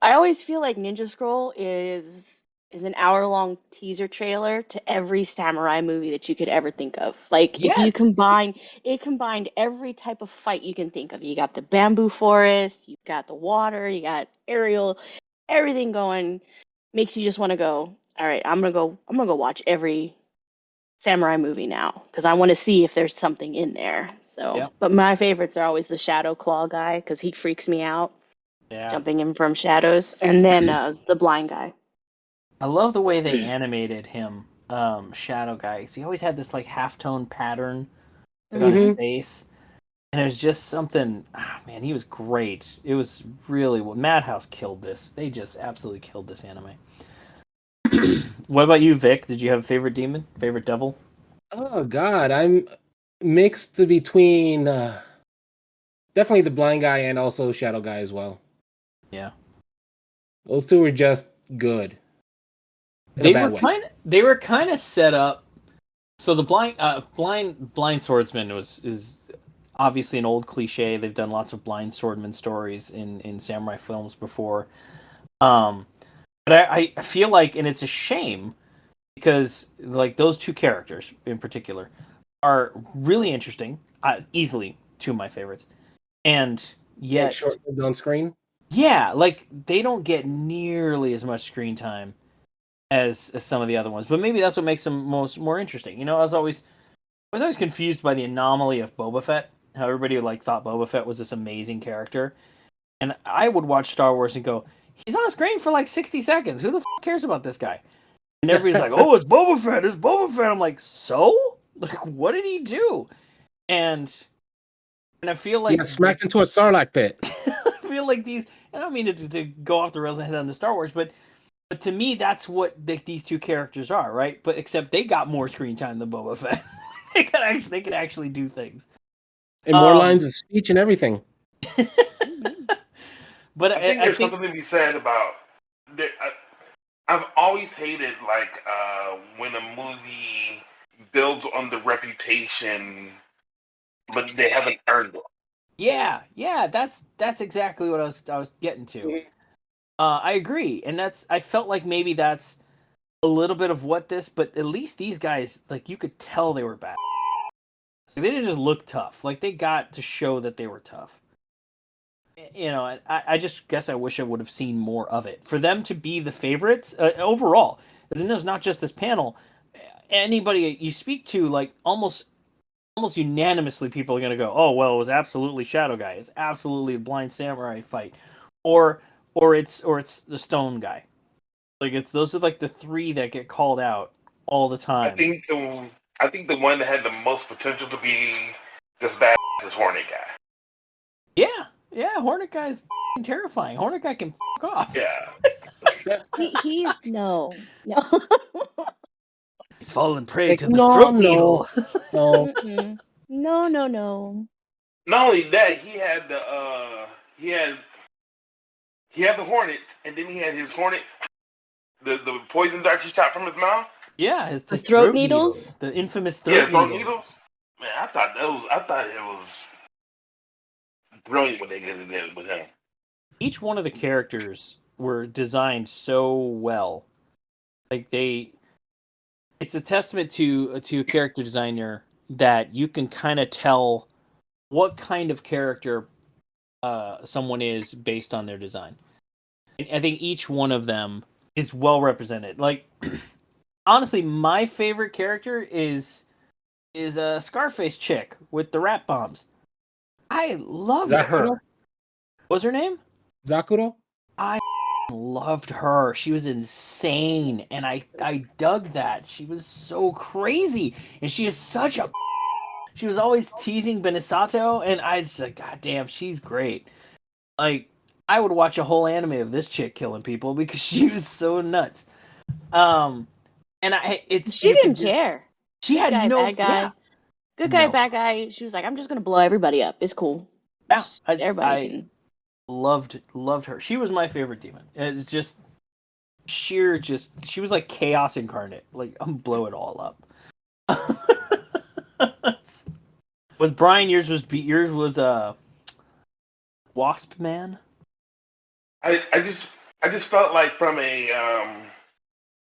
I always feel like Ninja Scroll is is an hour-long teaser trailer to every samurai movie that you could ever think of. Like if you Yes. combined every type of fight you can think of. You got the bamboo forest, you got the water, you got aerial, everything going makes you just want to go, all right, I'm gonna go watch every samurai movie now because I want to see if there's something in there. So, Yep. but my favorites are always the shadow claw guy because he freaks me out, Yeah. jumping in from shadows, and then the blind guy. I love the way they animated him, Shadow Guy. 'Cause he always had this like halftone pattern like, on his Mm-hmm. face, and it was just something. Man, he was great. It was really Madhouse killed this. They just absolutely killed this anime. What about you, Vic? Did you have a favorite demon, favorite devil? Oh God, I'm mixed between definitely the blind guy and also shadow guy as well. Yeah, Those two were just good in a bad way. they were kind of set up. So the blind swordsman is obviously an old cliche. They've done lots of blind swordman stories in samurai films before. Um, but I feel like, and it's a shame because like those two characters in particular are really interesting, easily two of my favorites, and And yet, short-lived on screen. yeah, like they don't get nearly as much screen time as some of the other ones. But maybe that's what makes them more interesting. You know, I was always confused by the anomaly of Boba Fett. How everybody like thought Boba Fett was this amazing character, and I would watch Star Wars and go, "He's on screen for like 60 seconds. Who the cares about this guy?" And everybody's like, "Oh, it's Boba Fett. It's Boba Fett." I'm like, "So? Like, what did he do?" And I feel He like got smacked into a sarlacc pit. I feel like these. I don't mean to go off the rails and head on to Star Wars, but to me, that's what these two characters are, right? But except they got more screen time than Boba Fett. They could actually do things. And more lines of speech and everything. But I think I there's think something to be said about. I've always hated when a movie builds on the reputation, but they haven't earned it. yeah, that's exactly what I was getting to. Mhm. I agree, and I felt like maybe that's a little bit of what this, but at least these guys, like you could tell they were bad. They didn't just look tough; like they got to show that they were tough. You know, I just guess I wish I would have seen more of it for them to be the favorites overall. Because it's not just this panel. Anybody you speak to, like almost unanimously, people are gonna go, "Oh well, it was absolutely Shadow Guy. It's absolutely a Blind Samurai fight," or it's the Stone Guy. Like it's those are like the three that get called out all the I time. think the one that had the most potential to be this bad is Hornet Guy. Yeah, Hornet Guy's terrifying. Hornet Guy can off. Yeah. He's no. He's fallen prey Like, to the throat needle. no. Mm-mm. No. Not only that, he had the Hornet, and then he had his Hornet, the poison darts he shot from his mouth. Yeah, his The throat throat needle, needles? the infamous Yeah, throat throat needle. needles. Man, I thought it was brilliant what they did with him. Each one of the characters were designed so well. Like it's a testament to a character designer that you can kind of tell what kind of character someone is based on their design. And I think each one of them is well represented. Like honestly, my favorite character is a Scarface chick with the rat bombs. I loved Zakuro? her. What's her name? Zakuro? I loved her. She was insane, and I dug that. She was so crazy, and she is such a. She was always teasing Benisato, and I just like, God damn, she's great. Like, I would watch a whole anime of this chick killing people because she was so nuts. And it's She you could didn't just. care. She Good had guy, no. bad guy. Yeah, Good guy, no. bad guy. She was like, I'm just gonna blow everybody up. It's cool. Yeah, Everybody I can. loved her. She was my favorite demon. It's just sheer, just she was like chaos incarnate. Like I'm blow it all up. With Brian, yours was Wasp Man. I just felt like from a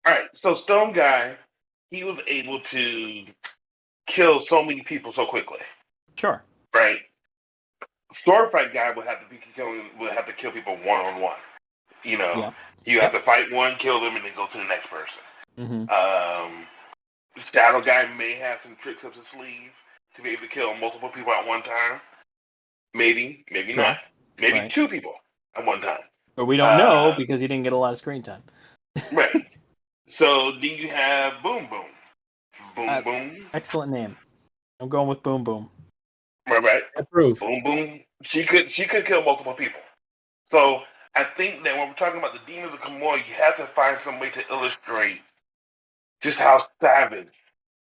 All right, so Stone Guy, he was able to kill so many people so quickly, Sure. right? Sword Fight Guy would have to kill people one on one. You know, Yeah. you have to fight one, kill them, and then go to the next person. Mm-hmm. Shadow Guy may have some tricks up his sleeve to be able to kill multiple people at one time. Maybe Sure. not. Maybe Right. 2 people at one time. But we don't know because he didn't get a lot of screen time. Right. So then you have Boom Boom. Boom Boom. Excellent name. I'm going with Boom Boom. Right. Approve. Boom Boom. She could kill multiple people. So I think that when we're talking about the demons of Kimon, you have to find some way to illustrate just how savage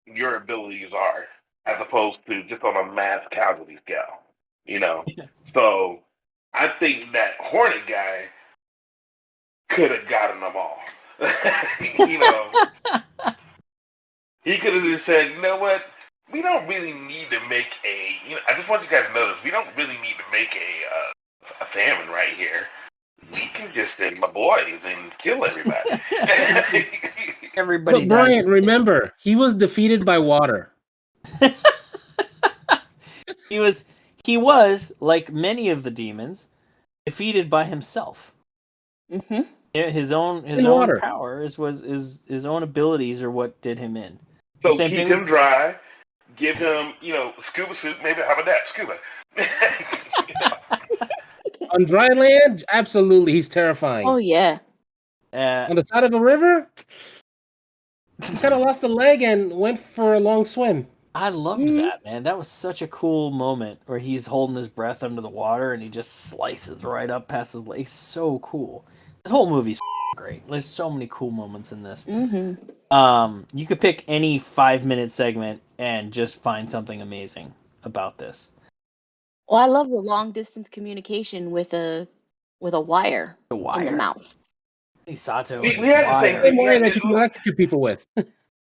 your abilities are, as opposed to just on a mass casualty scale. You know. So I think that Hornet Guy could have gotten them all. You know, he could have just said, you know what? We don't really need to make I just want you guys to know this. We don't really need to make a famine right here. We can just send my boys and kill everybody. Everybody But dies. Brian, remember, he was defeated by water. He was, like many of the demons, defeated by himself. Mm-hmm. His own water. power his own abilities are what did him in. So Same keep thing him dry, give him, scuba suit, maybe how about that? Scuba. On dry land, absolutely, he's terrifying. Oh yeah. On the side of a river, he kind of lost a leg and went for a long swim. I loved that, man. That was such a cool moment where he's holding his breath under the water and he just slices right up past his leg. So cool. This whole movie's great. There's so many cool moments in this. Mm-hmm. You could pick any 5-minute segment and just find something amazing about this. Well, I love the long distance communication with a wire The in the wire. mouth. Sato We and had his the same wire. Same wire that you can electrocute people with.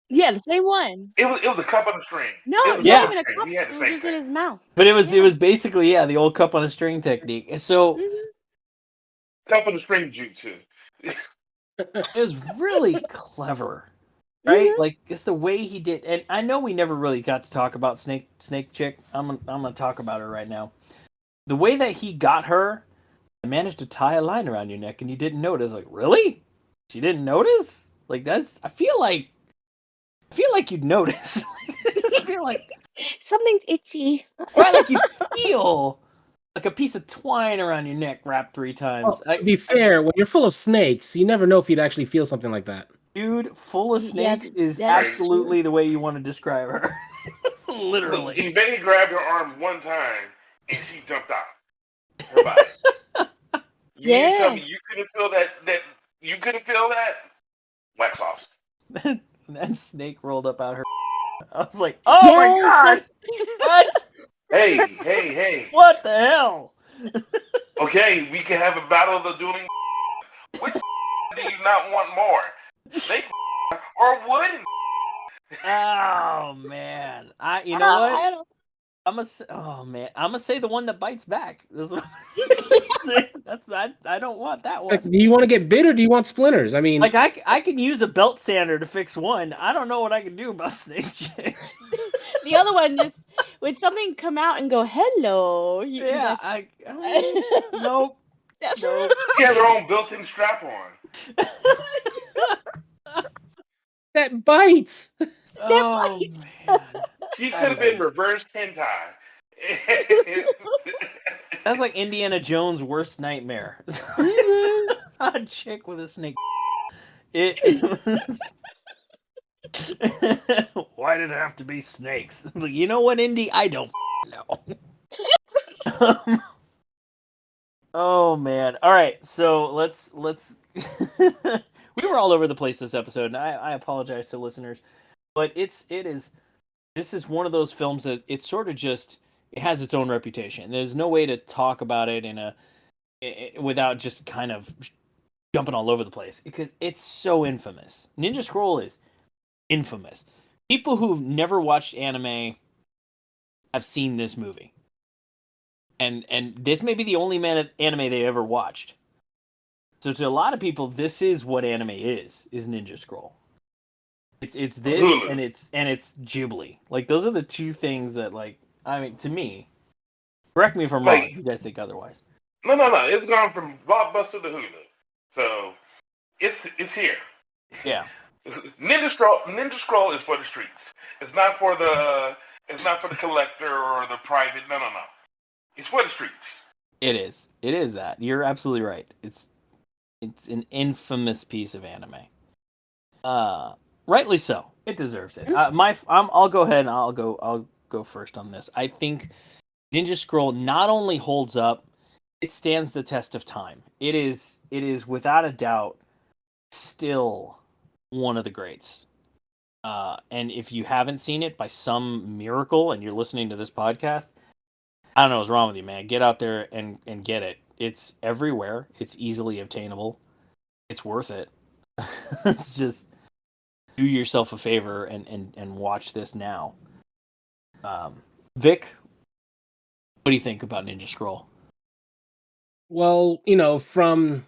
Yeah, the same one. It was a cup on a string. No, It was not Yeah. even a cup. We had It the was same just in thing. his mouth. But it was basically the old cup on a string technique. So Cup on a string jutsu. it was really clever. Right? Mhm. Like it's the way he did, and I know we never really got to talk about Snake Chick. I'm gonna talk about her right now. The way that he got her, I managed to tie a line around your neck, and you didn't notice. Like, really? She didn't notice? Like that's. I feel like you'd notice. I feel like Something's itchy. right, like you feel like a piece of twine around your neck wrapped 3 times. Well, to be fair, when you're full of snakes, you never know if you'd actually feel something like that. Dude, full of Yeah, snakes is that's absolutely the way you want to describe her. Literally. Look, Betty grabbed her arm one time and she jumped out her body. You mean to tell me you couldn't feel that you couldn't feel that? Wax sauce. That snake rolled up out her. I was like, oh my god! What? Hey. What the hell? Okay, we can have a battle of the dueling. Which do you not want more? Snake or wood? Oh man! You know what? I don't. I'm gonna say the one that bites back. This is what I don't want that Like, one. do you want to get bit or do you want splinters? I mean, Like I can use a belt sander to fix one. I don't know what I can do about Snake Chick. The other one just would something come out and go hello. Yeah, nope. That's Nope. She has her own built-in strap on. that bites. Oh man. She could have been reverse hentai. That's like Indiana Jones' worst nightmare. A chick with a snake. Why did it have to be snakes? Like, you know what, Indy? I don't know. Oh man. All right, so let's. We were all over the place this episode, and I apologize to listeners, but this is one of those films that it's sort of just it has its own reputation. There's no way to talk about it without just kind of jumping all over the place because it's so infamous. Ninja Scroll is infamous. People who've never watched anime have seen this movie. And this may be the only anime they ever watched. So to a lot of people, this is what anime is Ninja Scroll. It's On this Hulu. and it's Ghibli. Like those are the two things that like I mean to me. Correct me if I'm wrong. Like, If you guys think otherwise. no. It's gone from Blockbuster to Hulu. So it's here. Yeah, Ninja Scroll is for the streets. It's not for the collector or the private. No. It's for the streets. it is. It is that. You're absolutely right. It's an infamous piece of anime. Rightly so. It deserves it. I'll go ahead and I'll go first on this. I think Ninja Scroll not only holds up, it stands the test of time. It is without a doubt still one of the greats. And if you haven't seen it by some miracle and you're listening to this podcast, I don't know what's wrong with you, man. Get out there and get it. It's everywhere. It's easily obtainable. It's worth it. It's just do yourself a favor and watch this now. Vic, what do you think about Ninja Scroll? Well, from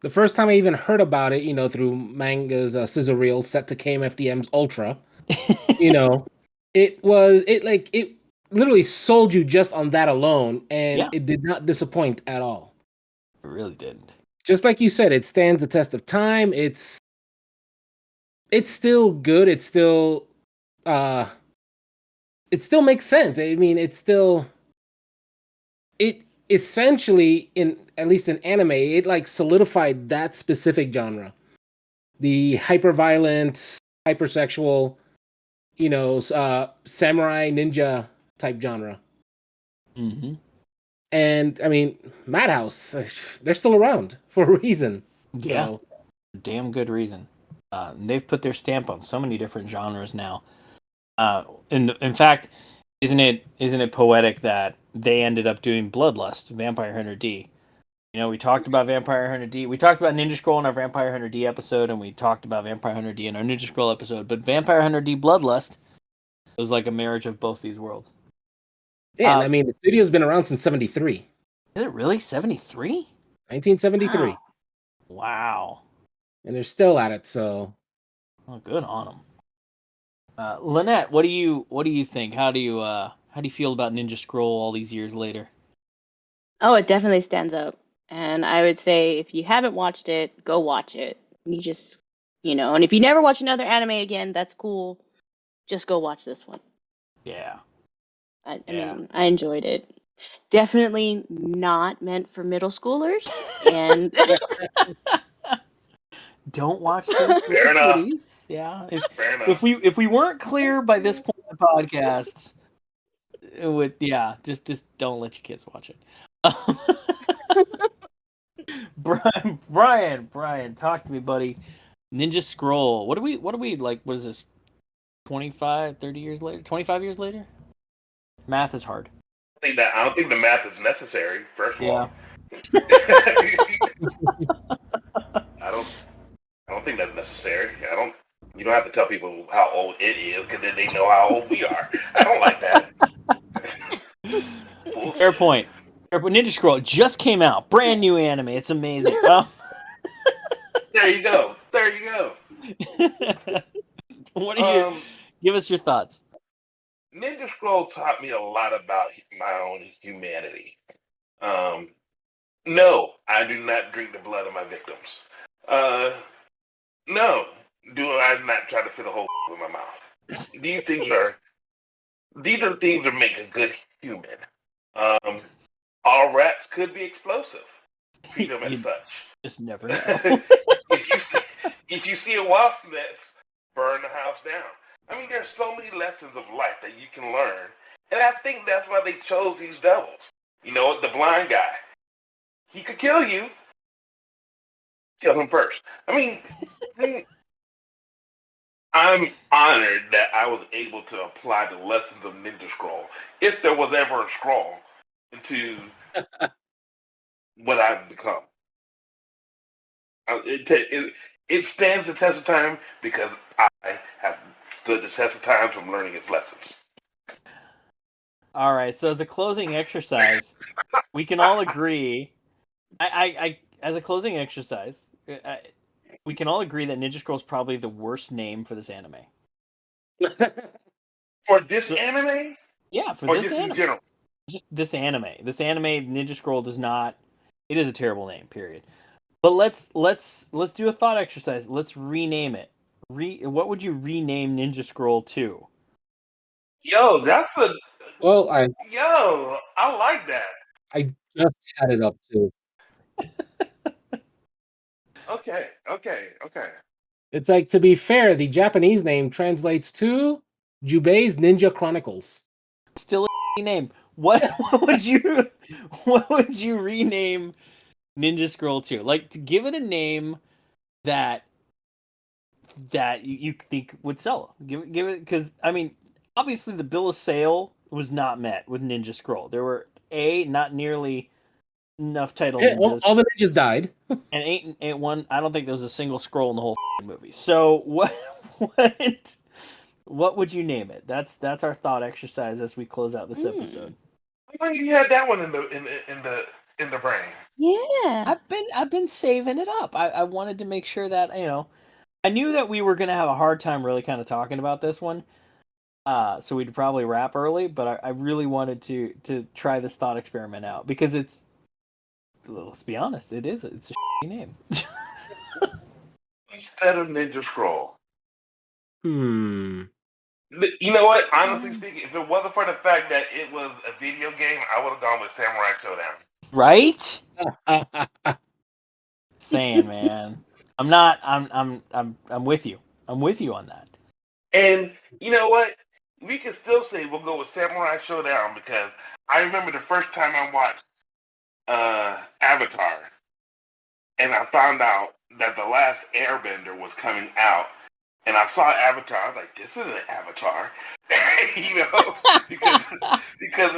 the first time I even heard about it, through manga's scissor reel set to KMFDM's Ultra, it literally sold you just on that alone, and Yeah. it did not disappoint at all. It really didn't. Just like you said, it stands the test of time. It's still good. It still makes sense. I mean, it essentially, in at least in anime, it like solidified that specific genre, the hyper-violent, hypersexual, samurai ninja type genre. Mm-hmm. And I mean, Madhouse, they're still around for a reason. Yeah. So, Damn good reason. They've put their stamp on so many different genres now. In fact, isn't it poetic that they ended up doing Bloodlust, Vampire Hunter D? We talked about Vampire Hunter D. We talked about Ninja Scroll in our Vampire Hunter D episode, and we talked about Vampire Hunter D in our Ninja Scroll episode. But Vampire Hunter D Bloodlust was like a marriage of both these worlds. yeah, and I mean, the studio's been around since 73. Is it really 73? 1973. Wow. And they're still at it, so. Oh, good on them. Lynette, what do you think? How do you feel about Ninja Scroll all these years later? Oh, it definitely stands out. And I would say if you haven't watched it, go watch it. You just, and if you never watch another anime again, that's cool. Just go watch this one. Yeah. I mean, I enjoyed it. Definitely not meant for middle schoolers. And don't watch this with Fair the enough. kiddies. Yeah. Fair enough. If we weren't clear by this point in the podcast, just don't let your kids watch it. Brian, talk to me, buddy. Ninja Scroll. What are we like? What is this? 25, 30 years later? 25 years later? Math is hard. I don't think the math is necessary. First of all, I don't think that's necessary. You don't have to tell people how old it is because then they know how old we are. I don't like that. Fair point. Ninja Scroll just came out, brand new anime. It's amazing. There you go. What do you give us your thoughts? Ninja Scroll taught me a lot about my own humanity. No, I do not drink the blood of my victims. No, I not try to fit a whole in my mouth. These are things that make a good human. All rats could be explosive. Treat them as such. Just never know. if you see a wasp nest, burn the house down. I mean, there's so many lessons of life that you can learn, and I think that's why they chose these devils. The blind guy, he could kill you. Kill him first. I mean, I'm honored that I was able to apply the lessons of Ninja Scroll, if there was ever a scroll, into what I've become. It stands the test of time because I have stood the test of time from learning its lessons. All right, so as a closing exercise, we can all agree. I as a closing exercise, we can all agree that Ninja Scroll is probably the worst name for this anime. For this So- anime? Yeah, for Or this just in anime. general? Just this anime. This anime, Ninja Scroll does not. It is a terrible name. Period. But let's do a thought exercise. Let's rename it. What would you rename Ninja Scroll to? Yo, that's a Well, I like that. just had it up too. Okay. It's like, to be fair, the Japanese name translates to Jubei's Ninja Chronicles. Still a name. What would you rename Ninja Scroll to? Like, to give it a name that you think would sell. Give it, because I mean, obviously the bill of sale was not met with Ninja Scroll. There were not nearly enough title Yeah, ninjas, all the ninjas died. and ain't one. I don't think there was a single scroll in the whole movie. So what would you name it? That's our thought exercise as we close out this episode. I think you had that one in the brain. Yeah. I've been saving it up. I wanted to make sure that, I knew that we were gonna have a hard time really kind of talking about this one. So we'd probably wrap early, but I really wanted to try this thought experiment out because it's, let's be honest, it's a name. Instead of Ninja Scroll. Hmm. You know what? Honestly speaking, if it wasn't for the fact that it was a video game, I would have gone with Samurai Showdown. Right? Saying, man. I'm with you. I'm with you on that. And you know what? We can still say we'll go with Samurai Showdown because I remember the first time I watched Avatar, and I found out that The Last Airbender was coming out, and I saw Avatar. I was like, "This isn't Avatar," because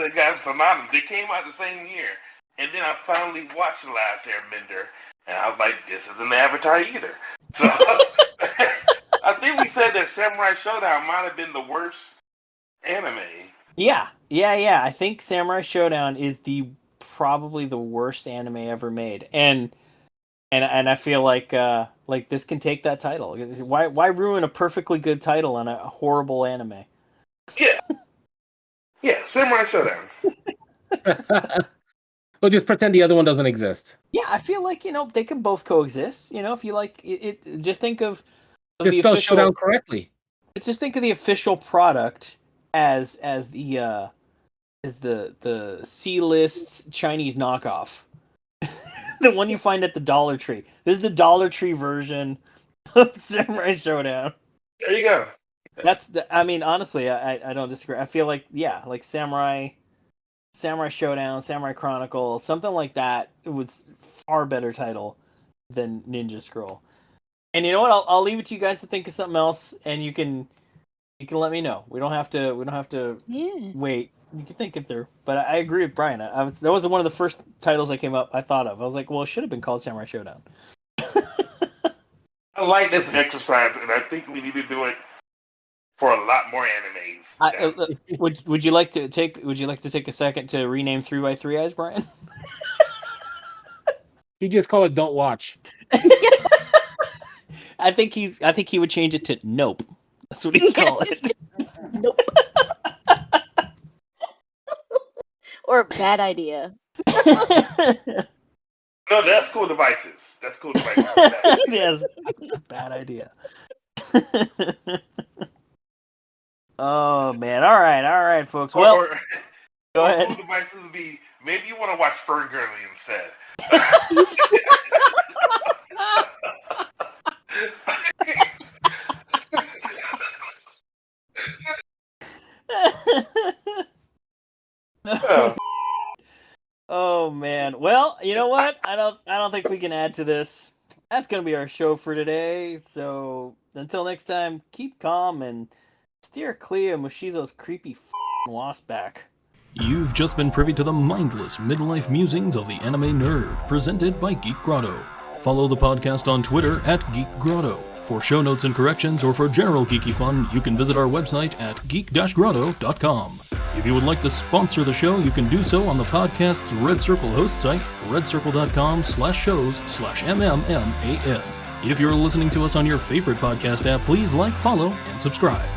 it got synonymous. They came out the same year, and then I finally watched The Last Airbender, and I was like, "This isn't Avatar either." So I think we said that Samurai Showdown might have been the worst anime. Yeah. I think Samurai Showdown is probably the worst anime ever made, and I feel like this can take that title. Why ruin a perfectly good title on a horrible anime? Yeah, Samurai Showdown. We'll just pretend the other one doesn't exist. Yeah, I feel like they can both coexist. If you like it, just think of Just the spell official. Showdown correctly. Just think of the official product as the C.A.T.S Chinese knockoff. The one you find at the Dollar Tree. This is the Dollar Tree version of Samurai Showdown. There you go. Honestly, I don't disagree. I feel like, like Samurai Showdown, Samurai Chronicle, something like that. It was far better title than Ninja Scroll. And you know what? I'll leave it to you guys to think of something else, and you can let me know. We don't have to wait. You can think it through. But I agree with Brian. That was one of the first titles I thought of. I was like, well, it should have been called Samurai Showdown. I like this exercise, and I think we need to do it for a lot more animes. Would you like to take a second to rename 3x3 Eyes, Brian? You just call it Don't Watch. I think he would change it to Nope. That's what he'd call it. Nope. Or Bad Idea. No, that's Cool Devices. Yes. Bad idea. Oh man. All right, folks. Well, go ahead. Cool Devices would be, maybe you want to watch Fern Gurley instead. Oh man. Well, you know what? I don't think we can add to this. That's gonna be our show for today. So until next time, keep calm and steer clear of Mushizo's creepy wasp back. You've just been privy to the mindless midlife musings of the anime nerd, presented by Geek Grotto. Follow the podcast on Twitter at Geek Grotto. For show notes and corrections, or for general geeky fun, you can visit our website at geek-grotto.com. If you would like to sponsor the show, you can do so on the podcast's Red Circle host site, redcircle.com/shows/MMMAN. If you're listening to us on your favorite podcast app, please like, follow, and subscribe.